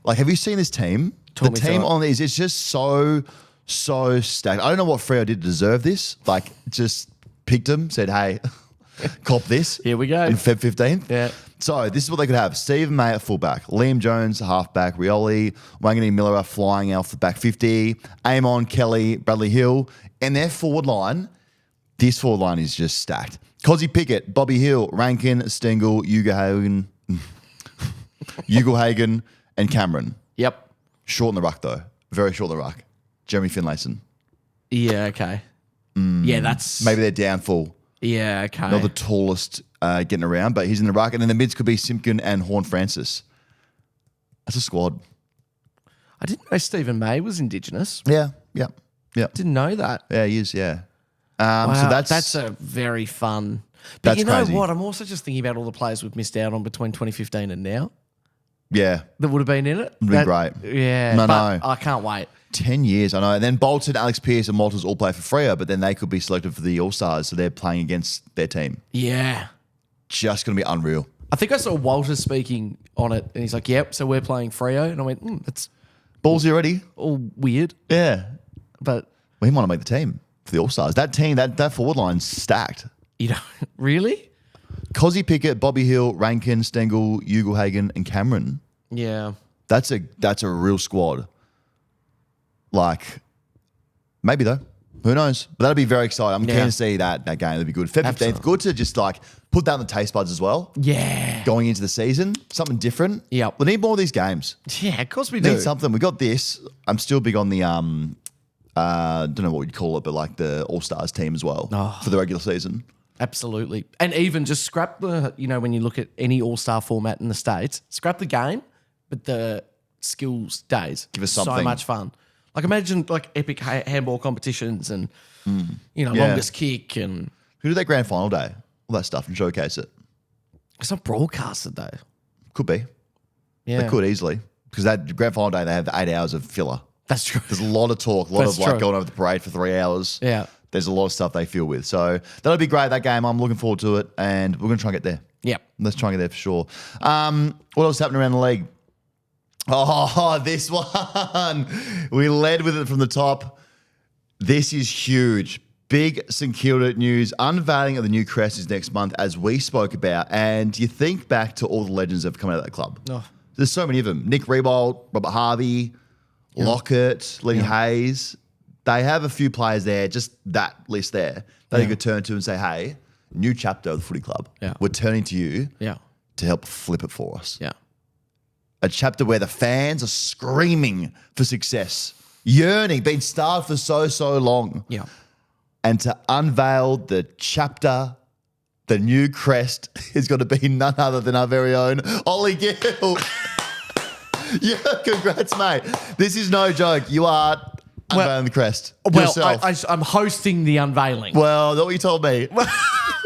Like, have you seen this team? Talk me the team through it. on these, it's just so stacked. I don't know what Freo did to deserve this. Like, just picked them, said, hey, cop this. Here we go. On Feb 15th. Yeah. So this is what they could have. Stephen May at fullback, Liam Jones, halfback, Rioli, Wangani Miller flying off the back 50, Amon, Kelly, Bradley Hill. And their forward line, this forward line is just stacked. Cozzy Pickett, Bobby Hill, Rankin, Stengel, Ugelhagen, and Cameron. Yep. Short in the ruck, though. Very short in the ruck. Jeremy Finlayson. Yeah, okay. Yeah, that's... Maybe they're downfall. Yeah, okay. Not the tallest getting around, but he's in the ruck. And then the mids could be Simpkin and Horn Francis. That's a squad. I didn't know Stephen May was Indigenous. Yeah. Didn't know that. Yeah, he is, yeah. Wow, So that's a very fun... But That's you know crazy. what? I'm also just thinking about all the players we've missed out on between 2015 and now Yeah. that would have been in it. Would be great. Yeah. No, but no. I can't wait. 10 years, I know. And then Bolton, Alex Pearce, and Malters all play for Freo, but then they could be selected for the All Stars, so they're playing against their team. Yeah. Just going to be unreal. I think I saw Walter speaking on it, and he's like, "Yep, so we're playing Freo," and I went, "That's Ballsy already? all weird." Yeah. But Well, he might not make the team for the All Stars. That team, that forward line's stacked. you know, really? Cozzy Pickett, Bobby Hill, Rankin, Stengel, Ugelhagen, and Cameron. Yeah. That's a real squad. Like, maybe though. Who knows? But that'll be very exciting. I'm keen to see that game. That'll be good. Feb 15th, Absolutely. good to just like put that in the taste buds as well. Yeah. Going into the season, something different. Yep. We need more of these games. Yeah, of course we We do. need something. We got this. I'm still big on the don't know what you'd call it, but like the All Stars team as well for the regular season. Absolutely. And even just scrap the, when you look at any all-star format in the States, scrap the game, but the skills days. Give us So something. much fun. Like imagine like epic handball competitions and, Yeah. longest kick and Who did that grand final day? All that stuff and showcase it. it's not broadcasted though. Could be. Yeah. They could easily. Because that grand final day, they have the 8 hours of filler. That's true. There's a lot of talk, a lot That's of like true. going over the parade for 3 hours. Yeah. There's a lot of stuff they feel with. So that'll be great, that game. I'm looking forward to it. And we're going to try and get there. Yep. Let's try and get there for sure. What else happened around the league? Oh, this one. We led with it from the top. This is huge. Big St Kilda news. Unveiling of the new Crest is next month, as we spoke about. And you think back to all the legends that have come out of that club. Oh. There's so many of them. Nick Rebold, Robert Harvey, Lockett, Lenny Hayes. They have a few players there, just that list there, that you could turn to and say, hey, new chapter of the footy club. Yeah. We're turning to you Yeah. to help flip it for us. Yeah. A chapter where the fans are screaming for success, yearning, been starved for so long. Yeah. And to unveil the chapter, the new Crest, is going to be none other than our very own Ollie Gill. Yeah, congrats, mate. This is no joke. You are unveiling the Crest yourself. Well, I'm hosting the unveiling. Well, that's what you told me.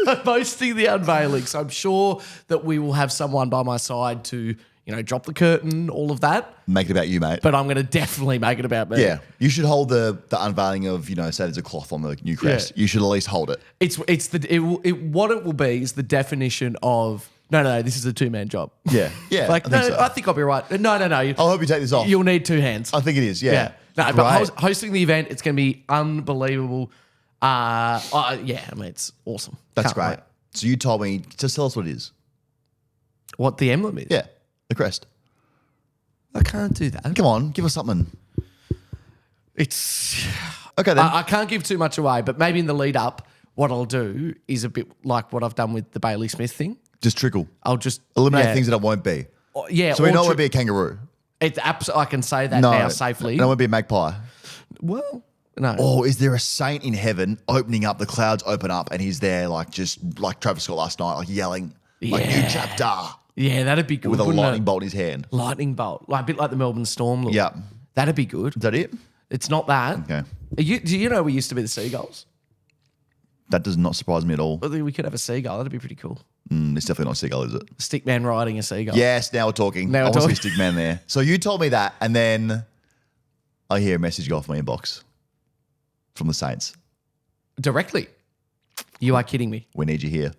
I'm hosting the unveiling, so I'm sure that we will have someone by my side to, drop the curtain, all of that. Make it about you, mate. But I'm going to definitely make it about me. Yeah, you should hold the unveiling of, say there's a cloth on the new Crest. Yeah. You should at least hold it. What it will be is the definition of no, this is a two-man job. Yeah, yeah. Like, I I think I'll be right. No. I hope you take this off. You'll need two hands. I think it is, yeah. No, Great. but hosting the event, it's going to be unbelievable. It's awesome. That's Can't great. wait. So you told me, just tell us what it is. What the emblem is? Yeah, the Crest. I can't do that. Come on, give us something. It's Okay, then. I can't give too much away, but maybe in the lead up, what I'll do is a bit like what I've done with the Bailey Smith thing. Just trickle. I'll just Eliminate things that it won't be. So we know it won't be a kangaroo. It's I can say that now safely. And it won't be a magpie. Well, no. Or is there a saint in heaven opening up, the clouds open up, and he's there just like Travis Scott last night, like yelling, like new chapter, Yeah, that'd be good. with a wouldn't lightning it? bolt in his hand. Lightning bolt, like a bit like the Melbourne Storm. Look. Yeah. That'd be good. Is that it? It's not that. Okay. Do you know we used to be the Seagulls? That does not surprise me at all. I think we could have a seagull. That'd be pretty cool. It's definitely not a seagull, is it? Stickman riding a seagull. Yes, now we're talking. Now we're I want to talking. see Stickman there. So you told me that, and then I hear a message go off my inbox from the Saints. Directly. You are kidding me. We need you here.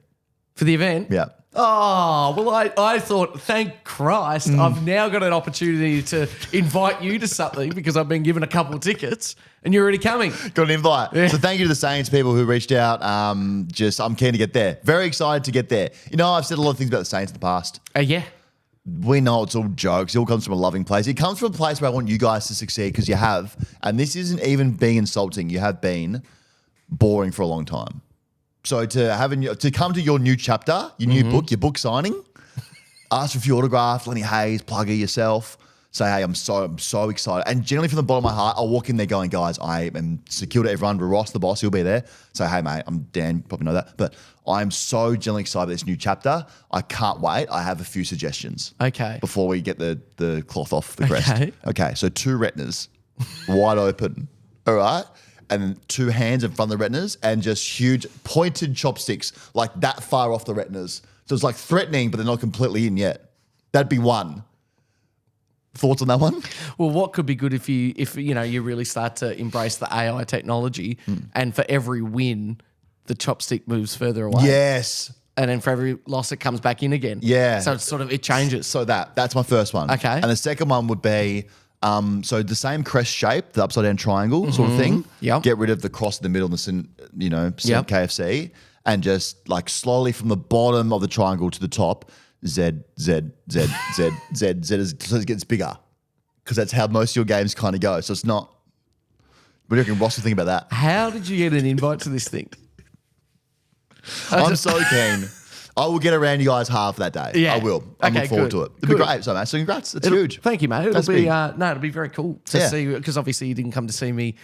For the event? Yeah. Oh, well, I thought, thank Christ, I've now got an opportunity to invite you to something because I've been given a couple of tickets and you're already coming. Got an invite. Yeah. So thank you to the Saints people who reached out. I'm keen to get there. Very excited to get there. I've said a lot of things about the Saints in the past. Yeah. We know it's all jokes. It all comes from a loving place. It comes from a place where I want you guys to succeed because you have. And this isn't even being insulting. You have been boring for a long time. So to come to your new chapter, your new book, your book signing, ask for a few autographs, Lenny Hayes, plug it yourself. Say, hey, I'm so excited. And generally from the bottom of my heart, I'll walk in there going, guys, I am secure to everyone. Ross, the boss, he'll be there. Say, hey, mate, I'm Dan, you probably know that. But I'm so genuinely excited about this new chapter. I can't wait. I have a few suggestions. Okay. Before we get the cloth off the crest. Okay. Okay, so 2 retinas, wide open. All right? and then 2 hands in front of the retinas and just huge pointed chopsticks like that far off the retinas. So it's like threatening, but they're not completely in yet. That'd be one. Thoughts on that one? Well, what could be good if you really start to embrace the AI technology, and for every win, the chopstick moves further away. Yes. And then for every loss, it comes back in again. Yeah. So it's it changes. So that's my first one. Okay. And the second one would be, so the same crest shape, the upside down triangle sort of thing. Yep. Get rid of the cross in the middle, and Yep. KFC, and just like slowly from the bottom of the triangle to the top, Z, Z, Z, Z, Z, Z, so it gets bigger. Because that's how most of your games kind of go. So it's not. What do you reckon Ross would think about that? How did you get an invite to this thing? I'm so keen. I will get around you guys half that day. Yeah. I will. I look forward to it. It'll be great. So, man, so congrats. It's huge. Thank you, mate. That's It'll be big. it'll be very cool to see, because obviously you didn't come to see me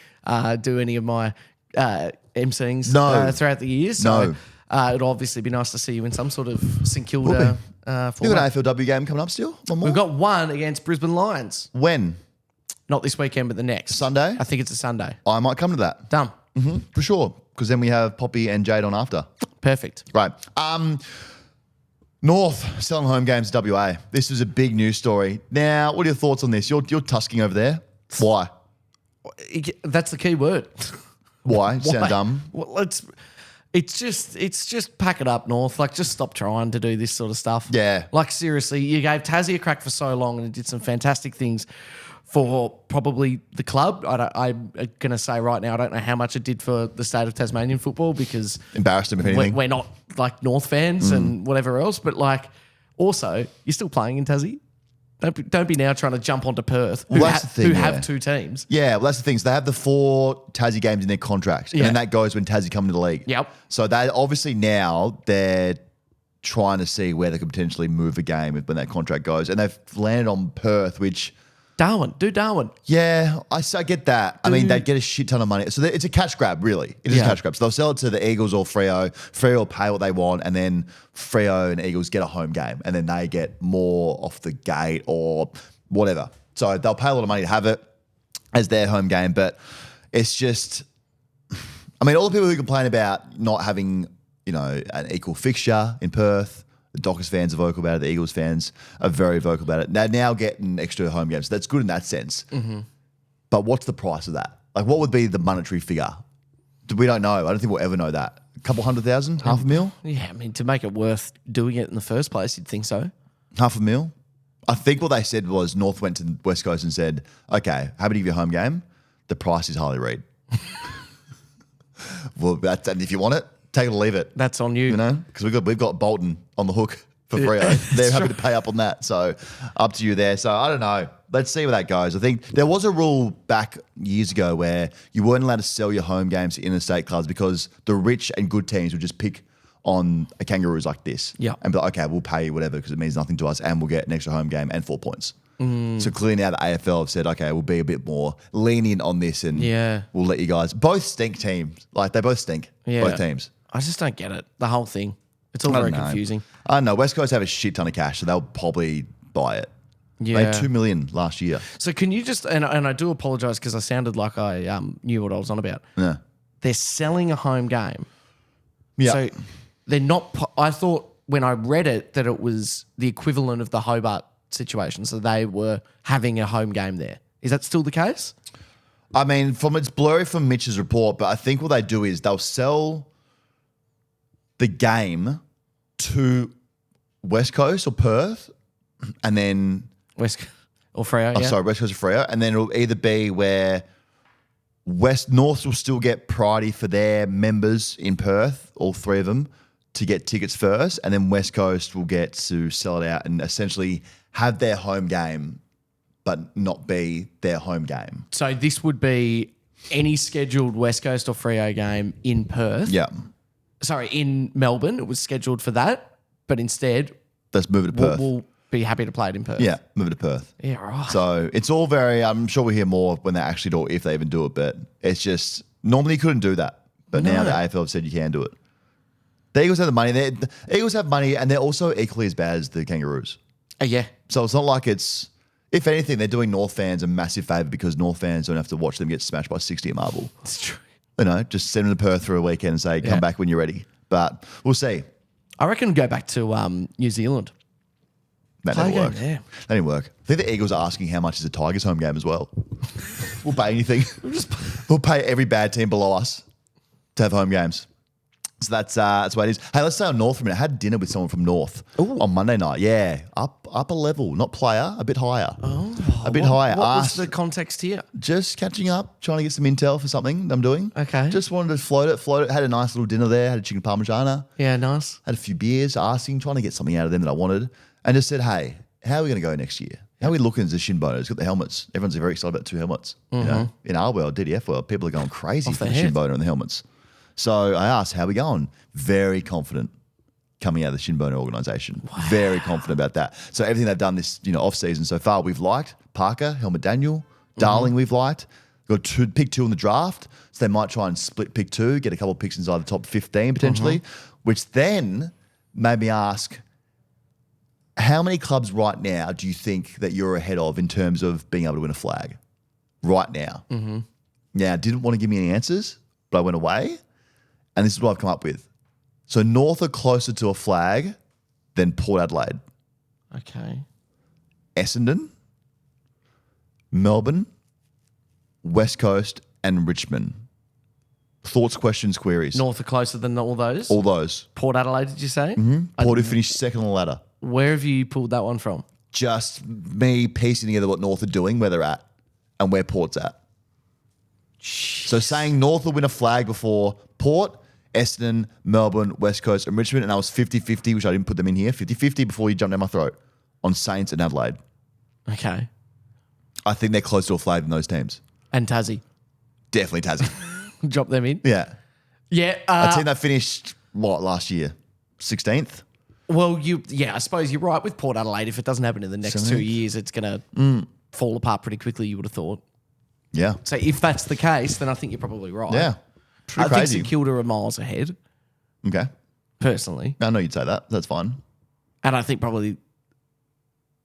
do any of my MCings throughout the year. So it'll obviously be nice to see you in some sort of St Kilda You've got format. an AFLW game coming up still? One more? We've got one against Brisbane Lions. When? Not this weekend, but the next. Sunday? I think it's a Sunday. I might come to that. Done. For sure. Because then we have Poppy and Jade on after. Perfect. Right. North selling home games to WA. This was a big news story. Now, what are your thoughts on this? You're tusking over there. Why? That's the key word. Why? Sound dumb? Well, it's just pack it up, North. Like, just stop trying to do this sort of stuff. Yeah. Like, seriously, you gave Tassie a crack for so long and it did some fantastic things for probably the club. I'm going to say right now, I don't know how much it did for the state of Tasmanian football, because Embarrassed them, if anything. we're not like North fans and whatever else. But like, also, you're still playing in Tassie. Don't be now trying to jump onto Perth, who, Well, that's the thing, who yeah. have 2 teams. Yeah, well, that's the thing. So they have the 4 Tassie games in their contract, Yeah. and that goes when Tassie come into the league. Yep. So they obviously now they're trying to see where they could potentially move a game when that contract goes, and they've landed on Perth, which Do Darwin. yeah, I get that. I mean, they'd get a shit ton of money. So it's a cash grab, really. It is a Yeah. cash grab. So they'll sell it to the Eagles or Freo. Freo will pay what they want, and then Freo and Eagles get a home game, and then they get more off the gate or whatever. So they'll pay a lot of money to have it as their home game, but it's just, I mean, all the people who complain about not having, an equal fixture in Perth, the Dockers fans are vocal about it. The Eagles fans are very vocal about it. They're now getting extra home games. So that's good in that sense. But what's the price of that? Like, what would be the monetary figure? We don't know. I don't think we'll ever know that. A couple 100,000? $500,000? Yeah, I mean, to make it worth doing it in the first place, you'd think so. $500,000? I think what they said was North went to the West Coast and said, okay, how about you give your home game? The price is Harley Reid. Well, and if you want it, take it or leave it. That's on you. Because we've got Bolton on the hook for Freo. They're happy to pay up on that. So up to you there. So I don't know. Let's see where that goes. I think there was a rule back years ago where you weren't allowed to sell your home games to interstate clubs because the rich and good teams would just pick on a Kangaroos like this. Yeah. And be like, okay, we'll pay you whatever because it means nothing to us and we'll get an extra home game and 4 points. So clearly now the AFL have said, okay, we'll be a bit more lenient on this and we'll let you guys. Both stink teams. Like, they both stink. Yeah. Both teams. I just don't get it. The whole thing. It's all I very don't know. confusing. I don't know. West Coast have a shit ton of cash, so they'll probably buy it. Yeah. They had $2 million last year. So can you just, and I do apologise because I sounded like I knew what I was on about. Yeah. They're selling a home game. Yeah. So they're not, I thought when I read it that it was the equivalent of the Hobart situation. So they were having a home game there. Is that still the case? I mean, it's blurry from Mitch's report, but I think what they do is they'll sell the game to West Coast or Perth, and then West or Freo, yeah. West Coast or Freo, and then it'll either be where North will still get priority for their members in Perth, all 3 of them, to get tickets first, and then West Coast will get to sell it out and essentially have their home game, but not be their home game. So this would be any scheduled West Coast or Freo game in Perth. Yeah. Sorry, in Melbourne. It was scheduled for that, but instead Let's move it to Perth. we'll be happy to play it in Perth. Yeah, move it to Perth. Yeah, right. So it's all very, I'm sure we'll hear more when they actually do it, if they even do it, but it's just, normally you couldn't do that. But now the AFL have said you can do it. The Eagles have the money. The Eagles have money, and they're also equally as bad as the Kangaroos. Yeah. So it's not like it's, if anything, they're doing North fans a massive favour because North fans don't have to watch them get smashed by 60 at Marvel. It's true. just send them to Perth for a weekend and say, come back when you're ready. But we'll see. I reckon go back to New Zealand. That Play never a worked. game there. That didn't work. I think the Eagles are asking how much is a Tigers home game as well. We'll pay anything. We'll pay every bad team below us to have home games. So that's what it is. Hey, let's stay on North for a minute. I had dinner with someone from North on Monday night. Yeah, up a level, not player, a bit higher. A bit higher. What was the context here? Just catching up, trying to get some intel for something I'm doing. Okay. Just wanted to float it. Had a nice little dinner there. Had a chicken parmigiana. Yeah, nice. Had a few beers, asking, trying to get something out of them that I wanted. And just said, hey, how are we going to go next year? How are we looking as a shin boners? Got the helmets. Everyone's very excited about 2 helmets. In our world, DDF world, people are going crazy for the shin boner and the helmets. So I asked, how are we going? Very confident coming out of the shin boner organisation. Wow. Very confident about that. So everything they've done this off season so far, we've liked. Parker, Helmet Daniel, Darling, we've liked. Got pick 2 in the draft. So they might try and split pick 2, get a couple of picks inside the top 15 potentially, which then made me ask, how many clubs right now do you think that you're ahead of in terms of being able to win a flag? Right now. Now, didn't want to give me any answers, but I went away. And this is what I've come up with. So North are closer to a flag than Port Adelaide. Okay. Essendon, Melbourne, West Coast, and Richmond. Thoughts, questions, queries? North are closer than all those? All those. Port Adelaide, did you say? Port who finished second on the ladder. Where have you pulled that one from? Just me piecing together what North are doing, where they're at, and where Port's at. So saying North will win a flag before Port, Essendon, Melbourne, West Coast, and Richmond, and I was 50-50, which I didn't put them in here, 50-50 before you jumped down my throat, on Saints and Adelaide. Okay. I think they're closer to a flag than those teams. And Tassie. Definitely Tassie. Drop them in. Yeah. Yeah. A team that finished, last year? 16th? Well, I suppose you're right with Port Adelaide. If it doesn't happen in the next 2 years, it's going to fall apart pretty quickly, you would have thought. Yeah. So if that's the case, then I think you're probably right. Yeah. Pretty I crazy. think St Kilda are miles ahead, Okay. personally. I know you'd say that. That's fine. And I think probably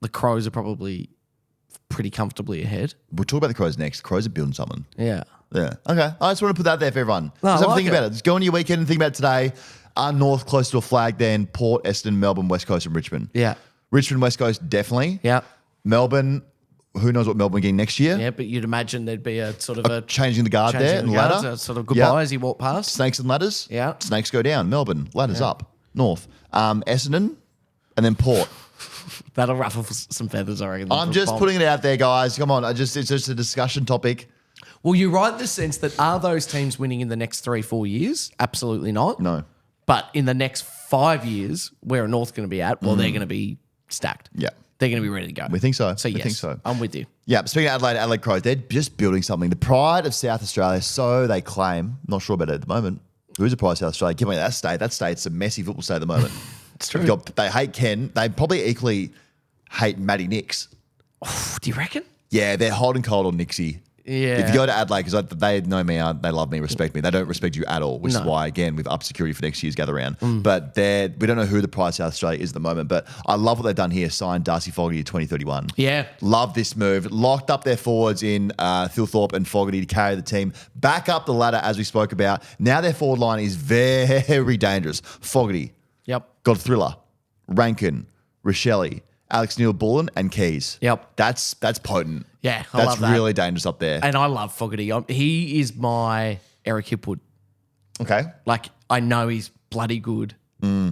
the Crows are probably pretty comfortably ahead. We'll talk about the Crows next. The Crows are building something. Yeah. Yeah. Okay. I just want to put that there for everyone. No, just have I a think like about it. Just go on your weekend and think about it today. Are North close to a flag then? Port, Essendon, Melbourne, West Coast, and Richmond. Yeah. Richmond, West Coast, definitely. Yeah. Melbourne, who knows what Melbourne are getting next year? Yeah, but you'd imagine there'd be a sort of a Changing the guard changing there and the guards, ladder. a sort of goodbye as you walk past. Snakes and ladders. Yeah. Snakes go down. Melbourne, ladders up. North. Essendon, and then Port. That'll ruffle some feathers, I reckon. I'm just putting it out there, guys. Come on. It's just a discussion topic. Well, you're right in the sense that are those teams winning in the next 3-4 years? Absolutely not. No. But in the next 5 years, where are North going to be at? Well, they're going to be stacked. Yeah. They're going to be ready to go. We think so. So, we yes, think so. I'm with you. Yeah, speaking of Adelaide Crows, they're just building something. The pride of South Australia, so they claim. Not sure about it at the moment. Who's the pride of South Australia? Give me that state. That state's a messy football state at the moment. It's true. They hate Ken. They probably equally hate Matty Nix. Do you reckon? Yeah, they're hot and cold on Nixie. Yeah. If you go to Adelaide, because they know me, they love me, respect me. They don't respect you at all, which is why, again, we've upped security for next year's gather round. But we don't know who the pride of South Australia is at the moment. But I love what they've done here. Signed Darcy Fogarty to 2031. Yeah. Love this move. Locked up their forwards in Thilthorpe and Fogarty to carry the team back up the ladder, as we spoke about. Now their forward line is very dangerous. Fogarty. Yep. Got Thriller, Rankin, Rochelle, Alex Neil-Bullen, and Keys. Yep. That's potent. Yeah, I That's love that. really dangerous up there. And I love Fogarty. He is my Eric Hipwood. Okay. Like, I know he's bloody good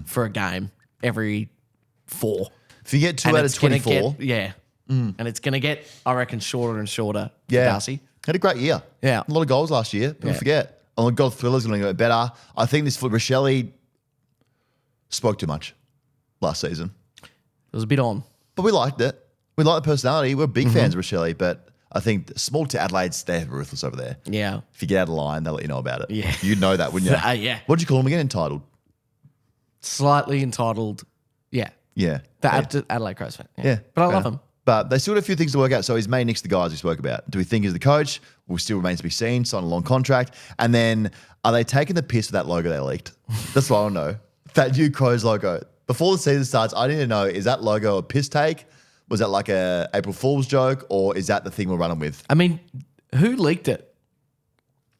for a game every 4. If you get 2 And out of it's gonna 24. And it's going to get, I reckon, shorter and shorter for Yeah. Darcy. Had a great year. Yeah. A lot of goals last year. People forget. And God Thriller's going to get better. I think this for Rochelle spoke too much last season. It was a bit on. But we liked it. We like the personality. We're big fans of Rochelle, but I think small to Adelaide's, they're ruthless over there. Yeah. If you get out of line, they'll let you know about it. Yeah. You'd know that, wouldn't you? Yeah. What'd you call them again? Entitled? Slightly entitled. Yeah. Yeah. The Adelaide Crows fan. Yeah. But I fair love enough. him. But they still got a few things to work out. So he's made next to the guys we spoke about. Do we think he's the coach? Will still remains to be seen. Sign a long contract. And then are they taking the piss with that logo they leaked? That's what I want to know. That new Crows logo. Before the season starts, I need to know, is that logo a piss take? Was that like a April Fool's joke? Or is that the thing we're running with? I mean, who leaked it?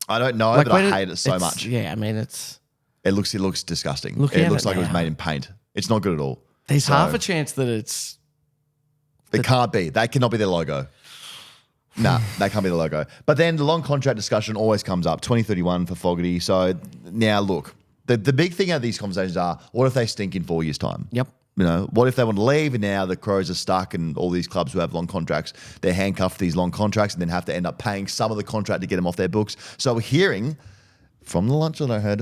I don't know, Like, but when I hate it so it's- much. Yeah, I mean, it's It looks disgusting. Look It at looks it like it was now. made in paint. It's not good at all. there's So, half a chance that it's It can't be. That cannot be their logo. Nah, that can't be the logo. But then the long contract discussion always comes up, 2031 for Fogarty. So now look, the big thing out of these conversations are, what if they stink in 4 years' time? Yep. You know, what if they want to leave and now the Crows are stuck and all these clubs who have long contracts, they're handcuffed to these long contracts and then have to end up paying some of the contract to get them off their books. So we're hearing from the lunch that I heard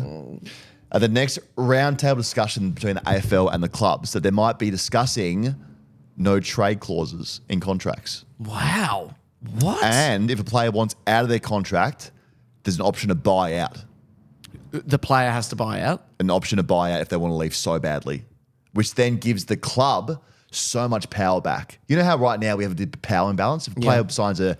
at the next roundtable discussion between the AFL and the clubs that they might be discussing no trade clauses in contracts. wow. What? And if a player wants out of their contract, there's an option to buy out. The player has to buy out. An option to buy out if they want to leave so badly, which then gives the club so much power back. You know how right now we have a power imbalance? If a player signs a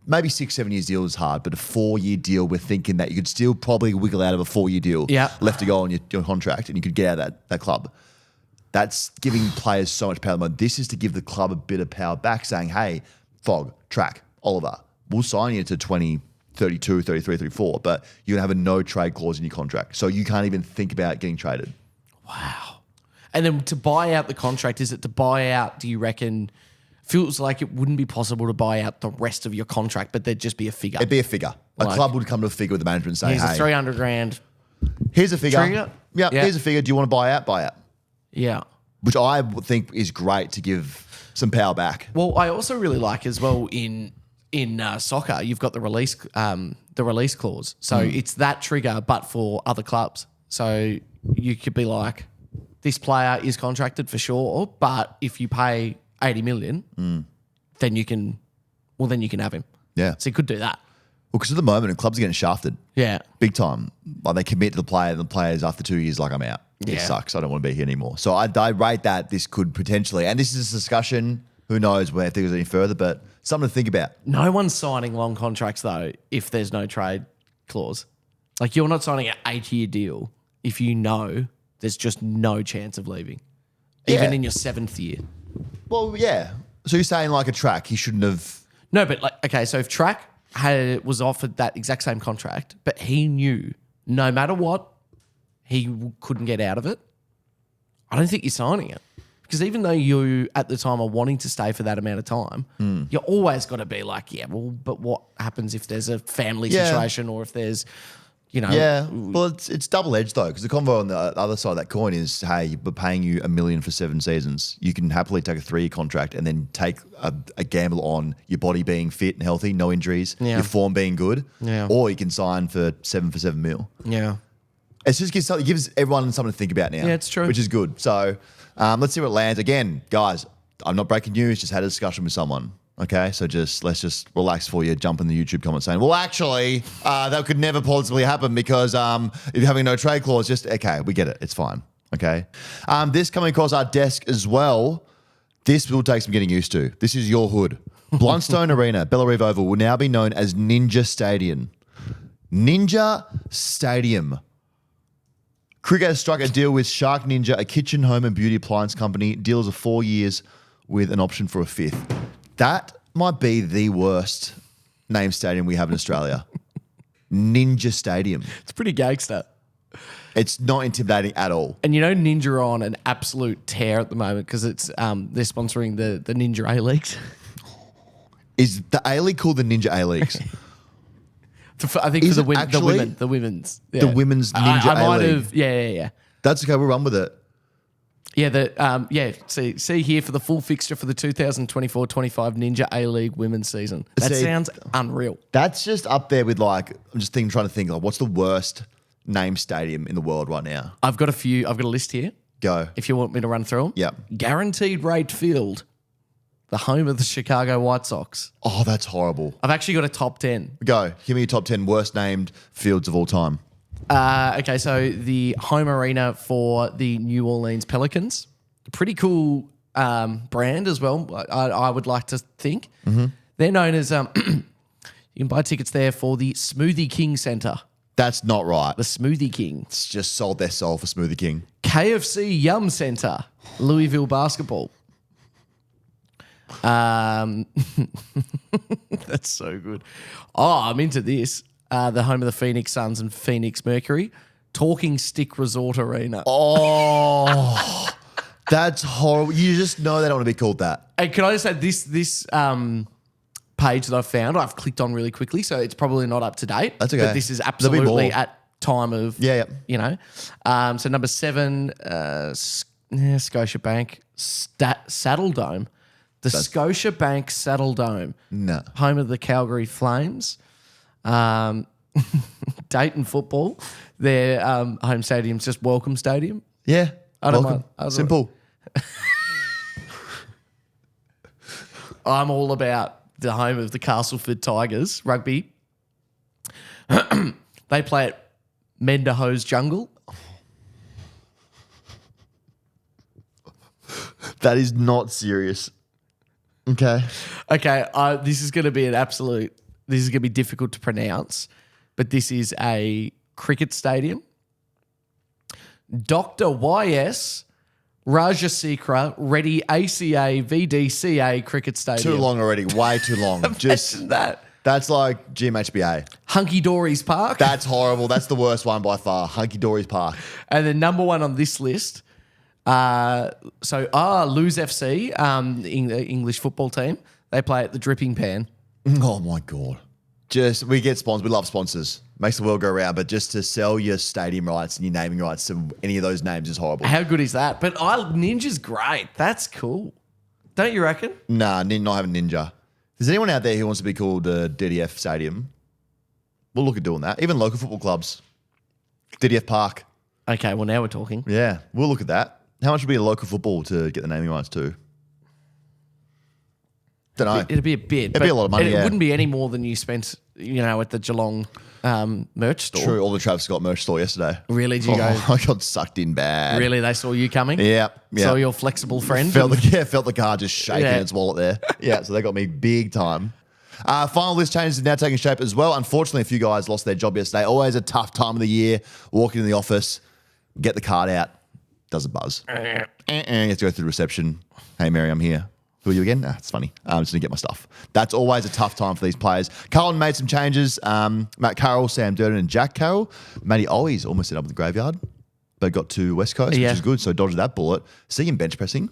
maybe 6-7 years deal is hard, but a 4-year deal, we're thinking that you could still probably wiggle out of a 4-year deal left to go on your contract and you could get out of that club. That's giving players so much power. This is to give the club a bit of power back, saying, hey, Fog, Track, Oliver, we'll sign you to 2032, 33, 34, but you're going to have a no trade clause in your contract. So you can't even think about getting traded. Wow. And then to buy out the contract, is it to buy out, do you reckon, feels like it wouldn't be possible to buy out the rest of your contract, but there'd just be a figure? It'd be a figure. A club would come to a figure with the management and say, Here's hey, a 300 grand. here's a figure. Trigger? Yeah, Yeah. here's a figure. Do you want to buy out? Buy out. Yeah. Which I would think is great to give some power back. Well, I also really like as well in soccer, you've got the release clause. So it's that trigger, but for other clubs. So you could be like, this player is contracted for sure, but if you pay 80 million, then you can have him. Yeah. So you could do that. Well, because at the moment, clubs are getting shafted. Yeah. Big time. Like they commit to the player, and the player's after 2 years, like, I'm out. It Yeah. sucks. I don't want to be here anymore. So I rate that this could potentially, and this is a discussion, who knows where things go any further, but something to think about. No one's signing long contracts though if there's no trade clause. Like you're not signing an 8-year deal if you know there's just no chance of leaving, even in your 7th year. Well, yeah. So you're saying like a Track, he shouldn't have. No, but like, okay, so if Track was offered that exact same contract, but he knew no matter what, he couldn't get out of it, I don't think you're signing it. Because even though you, at the time, are wanting to stay for that amount of time, you always got to be like, yeah, well, but what happens if there's a family situation or if there's, you know. Yeah. Well, it's double-edged though, because the convo on the other side of that coin is, hey, we're paying you $1 million for 7 seasons. You can happily take a 3-year contract and then take a gamble on your body being fit and healthy, no injuries, your form being good, or you can sign for 7 for $7 million. Yeah. It just gives everyone something to think about now. Yeah, it's true. Which is good. So let's see where it lands. Again, guys, I'm not breaking news, just had a discussion with someone. Okay, so let's just relax for you, jump in the YouTube comments saying, well, actually, that could never possibly happen because if you're having no trade clause, okay, we get it. It's fine. Okay. This coming across our desk as well, this will take some getting used to. This is your hood. Blundstone Arena, Bellarive Oval, will now be known as Ninja Stadium. Ninja Stadium. Cricket has struck a deal with Shark Ninja, a kitchen, home and beauty appliance company. Deal is 4 years with an option for a 5th. That might be the worst name stadium we have in Australia. Ninja Stadium. It's pretty gangster. It's not intimidating at all. And you know, Ninja are on an absolute tear at the moment because it's they're sponsoring the Ninja A-Leagues. Is the A-League called the Ninja A-Leagues? I think Is for it actually the women's. Yeah. the women's Ninja I might A-League? have, yeah. That's okay, we'll run with it. Yeah, see here for the full fixture for the 2024-25 Ninja A-League women's season. That sounds unreal. That's just up there with I'm just trying to think, what's the worst name stadium in the world right now? I've got a list here. Go. If you want me to run through them. Yep. Guaranteed Rate Field, the home of the Chicago White Sox. Oh, that's horrible. I've actually got a top 10. Go. Give me your top 10 worst named fields of all time. Okay, so the home arena for the New Orleans Pelicans. Pretty cool brand as well, I would like to think. Mm-hmm. They're known as, you can buy tickets there for the Smoothie King Center. That's not right. The Smoothie King. It's just sold their soul for Smoothie King. KFC Yum Center, Louisville Basketball. That's so good. Oh, I'm into this. the home of the Phoenix Suns and Phoenix Mercury. Talking Stick Resort Arena. Oh, that's horrible. You just know they don't want to be called that. And can I just say this page that I've found, I've clicked on really quickly, so it's probably not up to date. That's okay. But this is There'll be absolutely more. at time of, Yeah. you know. So number 7, Scotiabank Saddle Dome. The Scotiabank Saddle Dome. No. Home of the Calgary Flames. Dayton Football. Their home stadium's just Welcome Stadium. Yeah. I don't Welcome. mind. I don't- Simple. I'm all about the home of the Castleford Tigers rugby. They play at Mendahoe's Jungle. That is not serious. Okay. Okay, this is going to be this is going to be difficult to pronounce, but this is a cricket stadium. Dr. Y.S. Rajasekara Reddy ACA VDCA Cricket Stadium. Too long already. Way too long. Imagine that. That's like GMHBA. Hunky Dory's Park. That's horrible. That's the worst one by far. Hunky Dory's Park. And then number 1 on this list, Lose FC, the English football team, they play at the Dripping Pan. Oh my God. We get sponsors. We love sponsors. Makes the world go round. But just to sell your stadium rights and your naming rights to any of those names is horrible. How good is that? But Ninja's great. That's cool. Don't you reckon? Nah, not having Ninja. If there's anyone out there who wants to be called DDF Stadium, we'll look at doing that. Even local football clubs. DDF Park. Okay, well, now we're talking. Yeah, we'll look at that. How much would be a local football to get the naming rights to? Don't know. It'd be a bit. It'd be a lot of money, It yeah. wouldn't be any more than you spent, at the Geelong merch store. True, all the Travis Scott merch store yesterday. Really? Did you go? I got sucked in bad. Really? They saw you coming? Yeah. Saw your flexible friend? Felt the car just shaking Yeah. in its wallet there. Yeah, so they got me big time. Final list changes are now taking shape as well. Unfortunately, a few guys lost their job yesterday. Always a tough time of the year. Walk into the office, get the card out, does a buzz. You have to go through the reception. Hey, Mary, I'm here. Who are you again? It's funny. I'm just going to get my stuff. That's always a tough time for these players. Carlton made some changes. Matt Carroll, Sam Durden and Jack Carroll. Matty Owies almost ended up with the graveyard, but got to West Coast, Yeah. which is good. So dodged that bullet. See him bench pressing.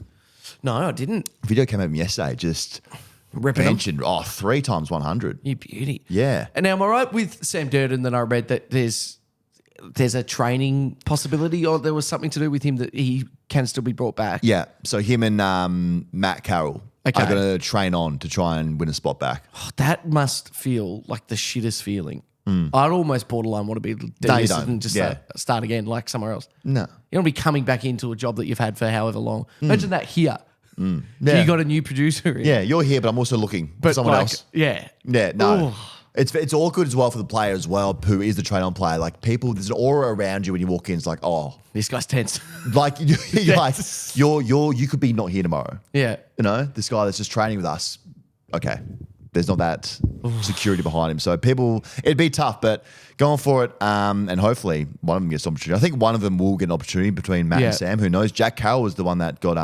No, I didn't. Video came out of him yesterday, just Ripping 'em. benching 3 times 100. You beauty. Yeah. And now am I right with Sam Durden that I read that there's a training possibility, or there was something to do with him that he can still be brought back? Yeah. So him and Matt Carroll Okay. are going to train on to try and win a spot back. Oh, that must feel like the shittest feeling. I'd almost borderline want to be No, you delisted don't. and just Yeah. start again like somewhere else. No. You don't want to be coming back into a job that you've had for however long. Imagine that here. Yeah. You got a new producer here. Yeah, you're here, but I'm also looking for But someone like, else. yeah. Yeah, no. Ooh. It's awkward as well for the player as well, who is the train-on player. Like people, there's an aura around you when you walk in. It's like, oh, This guy's tense. like you're like you could be not here tomorrow. Yeah. You know, this guy that's just training with us. Okay, there's not that security behind him. So it'd be tough, but going for it. And hopefully one of them gets an opportunity. I think one of them will get an opportunity between Matt Yeah. and Sam. Who knows? Jack Carroll was the one that got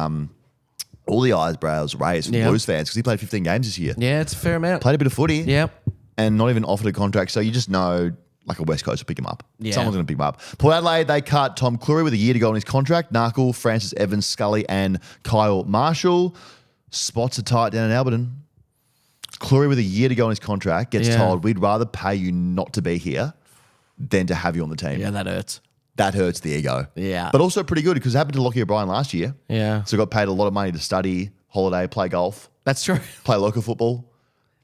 all the eyebrows raised from Yeah. Blues fans because he played 15 games this year. Yeah, it's a fair amount. Played a bit of footy. Yep. And not even offered a contract. So you just know like a West Coast will pick him up. Yeah. Someone's going to pick him up. Port Adelaide, they cut Tom Cleary with a year to go on his contract. Narkle, Francis Evans, Scully and Kyle Marshall. Spots are tight down in Alberton. Cleary with a year to go on his contract gets Yeah. told, we'd rather pay you not to be here than to have you on the team. Yeah, that hurts. That hurts the ego. Yeah. But also pretty good because it happened to Lockie O'Brien last year. Yeah. So got paid a lot of money to study, holiday, play golf, That's true. play local football.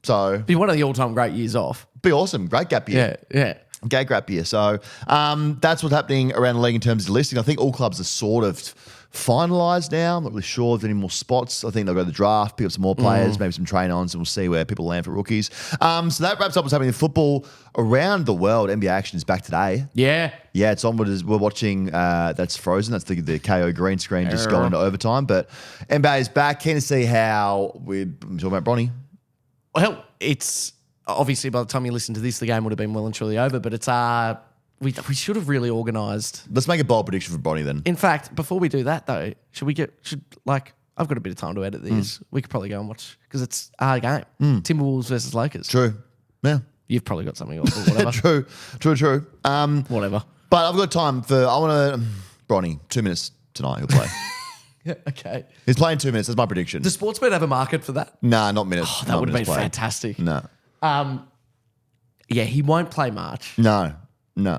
So Be one of the all-time great years off. be awesome. Great gap year. Yeah. Gag grab year. So that's what's happening around the league in terms of listing. I think all clubs are sort of finalised now. I'm not really sure if there's any more spots. I think they'll go to the draft, pick up some more players, maybe some train-ons, and we'll see where people land for rookies. So that wraps up what's happening in football around the world. NBA action is back today. Yeah. Yeah, it's onward as we're watching. That's Frozen. That's the KO green screen just going into overtime. But NBA is back. Keen to see how we're talking about Bronny. Well, it's obviously by the time you listen to this, the game would have been well and truly over. But it's we should have really organised. Let's make a bold prediction for Bronny then. In fact, before we do that though, I've got a bit of time to edit these. We could probably go and watch because it's our game. Timberwolves versus Lakers. True. Yeah. You've probably got something else or whatever. True. Whatever. But I've got time for, I want to, Bronny, 2 minutes tonight he'll play. Yeah, okay. He's playing 2 minutes. That's my prediction. Does Sportsbet have a market for that? Nah, not minutes. Oh, that would have been fantastic. No. Yeah, he won't play March. No.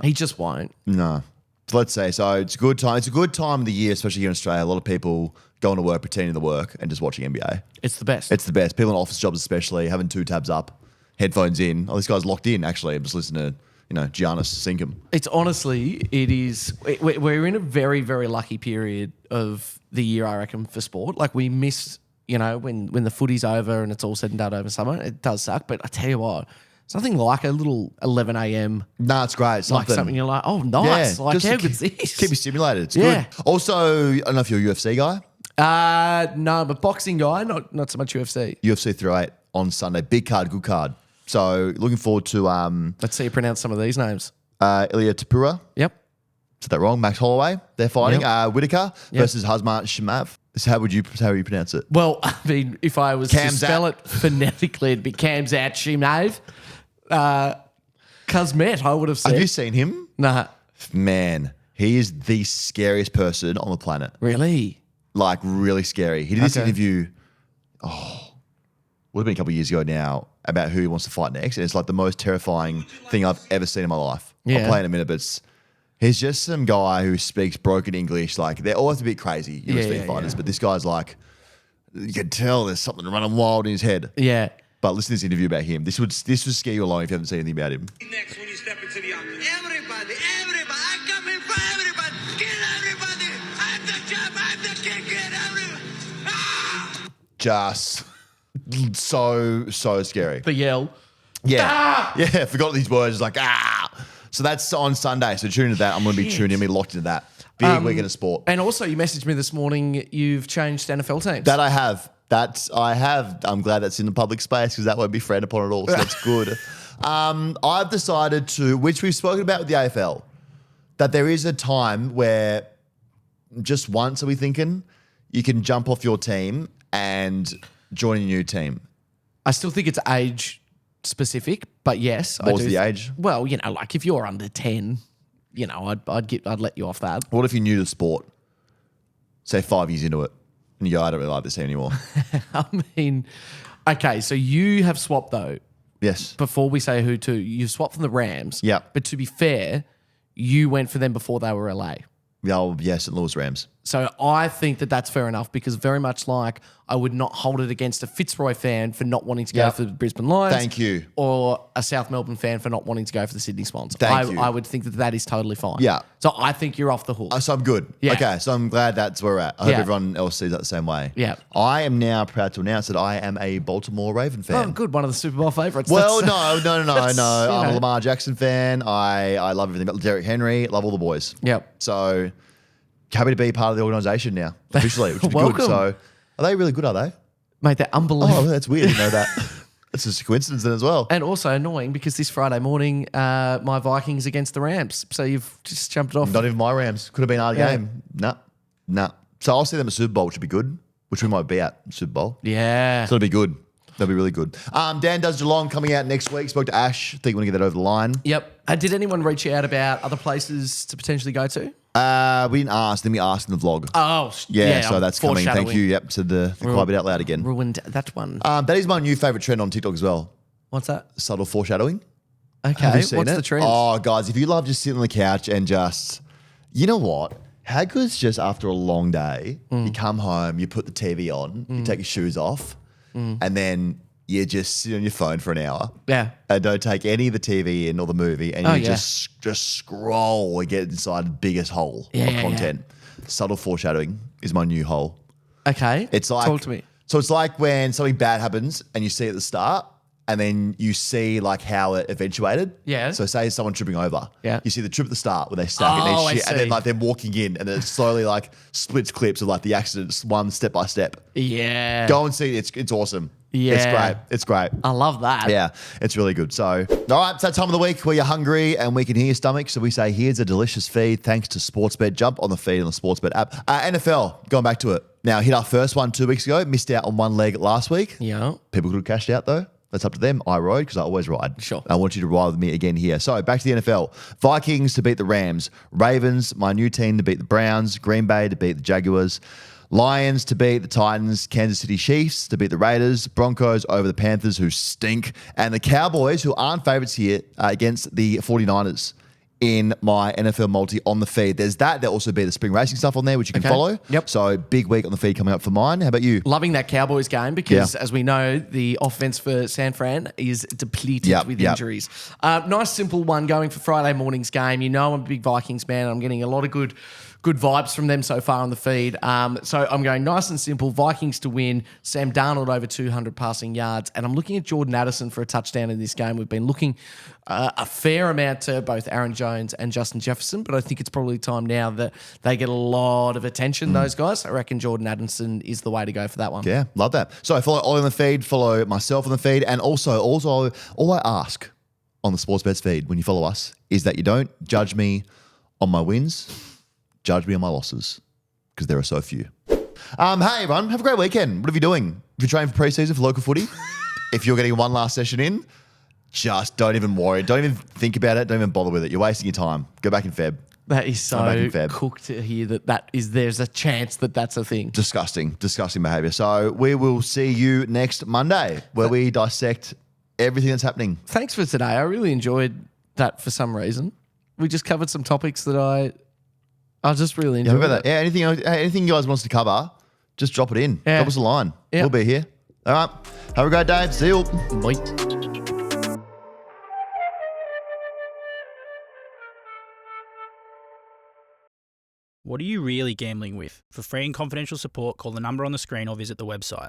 He just won't. No. So let's say, so it's a good time. It's a good time of the year, especially here in Australia. A lot of people going to work, pretending to work and just watching NBA. It's the best. It's the best. People in office jobs especially, having 2 tabs up, headphones in. Oh, this guy's locked in, actually. I'm just listening to, Giannis sink him. It's honestly, it is. We're in a very, very lucky period of the year, I reckon, for sport. Like we miss, when the footy's over and it's all said and done over summer. It does suck, but I tell you what, something like a little 11 a.m. No, it's great. Like something you're like, oh, nice. Yeah, like, just how to good's this? Keep you stimulated. It's Yeah. good. Also, I don't know if you're a UFC guy. No, but boxing guy, not so much UFC. UFC 308 on Sunday. Big card, good card. So looking forward to Let's see you pronounce some of these names. Ilya Tapura. Yep. Said that wrong. Max Holloway. They're fighting. Yep. Whitaker versus Hazmat Shimav. So how would you pronounce it? Well, I mean, if I was to spell it phonetically, it'd be Kamzat Shimaev. Kuzmet, I would have said. Have you seen him? Nah. Man, he is the scariest person on the planet. Really? Like, really scary. He did this Okay. interview, would have been a couple of years ago now, about who he wants to fight next. And it's like the most terrifying thing I've ever seen in my life. Yeah. I'll play in a minute, but he's just some guy who speaks broken English. Like, they're always a bit crazy, UFC fighters, but this guy's like, you can tell there's something running wild in his head. Yeah. But listen to this interview about him. This would scare you along if you haven't seen anything about him. Next, when you step into the office. Everybody, I'm coming for everybody. Get everybody. I'm the champ, I'm the king, get everybody. Ah! Just so scary. The yell. Yeah. Ah! Yeah, forgot these words. It's like, ah. So that's on Sunday. So tune into that. I'm going to be tuning in. Be locked into that. Big weekend of sport. And also, you messaged me this morning, you've changed NFL teams. That I have. I'm glad that's in the public space because that won't be frowned upon at all. So that's good. I've decided to, which we've spoken about with the AFL, that there is a time where just once, are we thinking, you can jump off your team and join a new team. I still think it's age specific, but yes. What was the age? Well, like if you're under 10, I'd let you off that. What if you're new to sport? Say 5 years into it. And you go, I don't really like this team anymore. I mean, okay, so you have swapped though. Yes. Before we say who to, you swapped from the Rams. Yeah. But to be fair, you went for them before they were LA. Yeah, yes, St. Louis Rams. So I think that that's fair enough because very much like I would not hold it against a Fitzroy fan for not wanting to go Yep. for the Brisbane Lions. Thank you. Or a South Melbourne fan for not wanting to go for the Sydney Swans. Thank you. I would think that that is totally fine. Yeah. So I think you're off the hook. So I'm good. Yeah. Okay, so I'm glad that's where we're at. I hope Yeah. everyone else sees that the same way. Yeah. I am now proud to announce that I am a Baltimore Raven fan. Oh, good. One of the Super Bowl favourites. Well, That's- no. that's, I'm a you know. Lamar Jackson fan. I love everything about Derrick Henry. Love all the boys. Yep. So happy to be part of the organisation now, officially, which would be good. Welcome. So are they really good, are they? Mate, they're unbelievable. Oh, that's weird. I didn't know that. That's just a coincidence then as well. And also annoying because this Friday morning, my Vikings against the Rams. So you've just jumped off. Not even my Rams. Could have been our Yeah. game. Nah. So I'll see them at Super Bowl, which would be good, which we might be at Super Bowl. Yeah. So it'll be good. That'll be really good. Dan does Geelong coming out next week. Spoke to Ash. Think we want to get that over the line. Yep. Did anyone reach out about other places to potentially go to? We didn't ask. Then we asked in the vlog. Oh, Yeah, so that's coming. Thank foreshadowing. you. Yep. Said the quite a bit out loud again. Ruined that one. That is my new favourite trend on TikTok as well. What's that? Subtle foreshadowing. Okay. Have you seen What's it? the trend? Oh, guys, if you love just sitting on the couch and just, you know what? How good's just after a long day, you come home, you put the TV on, you take your shoes off, and then you just sit on your phone for an hour. Yeah. And don't take any of the TV in or the movie, and Oh, you yeah. just scroll and get inside the biggest hole Yeah, of yeah, content. Subtle foreshadowing is my new hole. Okay. It's like Talk to me. So it's like when something bad happens and you see it at the start, and then you see like how it eventuated. Yeah. So say someone tripping over. Yeah. You see the trip at the start where they stack it Oh, and I they shit, and then see. like they're walking in, and then it slowly like splits clips of like the accidents one step by step. Yeah. Go and see it. It's awesome. It's Yeah. great. It's great. I love that. Yeah, it's really good. So, all right, it's that time of the week where you're hungry and we can hear your stomach. So we say, here's a delicious feed thanks to Sportsbet. Jump on the feed on the Sportsbet app. NFL, going back to it. Now, hit our first one 2 weeks ago. Missed out on one leg last week. Yeah. People could have cashed out though. That's up to them. I rode because I always ride. Sure. I want you to ride with me again here. So back to the NFL. Vikings to beat the Rams. Ravens, my new team, to beat the Browns. Green Bay to beat the Jaguars. Lions to beat the Titans. Kansas City Chiefs to beat the Raiders. Broncos over the Panthers, who stink. And the Cowboys, who aren't favourites here, against the 49ers. In my NFL multi on the feed. There's that. There'll also be the spring racing stuff on there, which you can follow. Yep. So big week on the feed coming up for mine. How about you? Loving that Cowboys game because, as we know, the offense for San Fran is depleted with injuries. Nice, simple one going for Friday morning's game. You know I'm a big Vikings man. I'm getting a lot of good vibes from them so far on the feed. So I'm going nice and simple. Vikings to win. Sam Darnold over 200 passing yards. And I'm looking at Jordan Addison for a touchdown in this game. We've been looking a fair amount to both Aaron Jones and Justin Jefferson, but I think it's probably time now that they get a lot of attention, those guys. I reckon Jordan Addison is the way to go for that one. Yeah, love that. So follow Ollie on the feed, follow myself on the feed, and also all I ask on the Sports Bets feed when you follow us is that you don't judge me on my wins, judge me on my losses, because there are so few. Hey everyone, have a great weekend. What are you doing? If you're training for preseason for local footy, if you're getting one last session in, just don't even worry. Don't even think about it. Don't even bother with it. You're wasting your time. Go back in Feb. That is so cooked to hear there's a chance that that's a thing. Disgusting behavior. So we will see you next Monday where we dissect everything that's happening. Thanks for today. I really enjoyed that for some reason. We just covered some topics that I just really enjoyed. Yeah, anything you guys want us to cover, just drop it in. Yeah. Drop us a line. Yeah. We'll be here. All right. Have a great day. See you. Bye. What are you really gambling with? For free and confidential support, call the number on the screen or visit the website.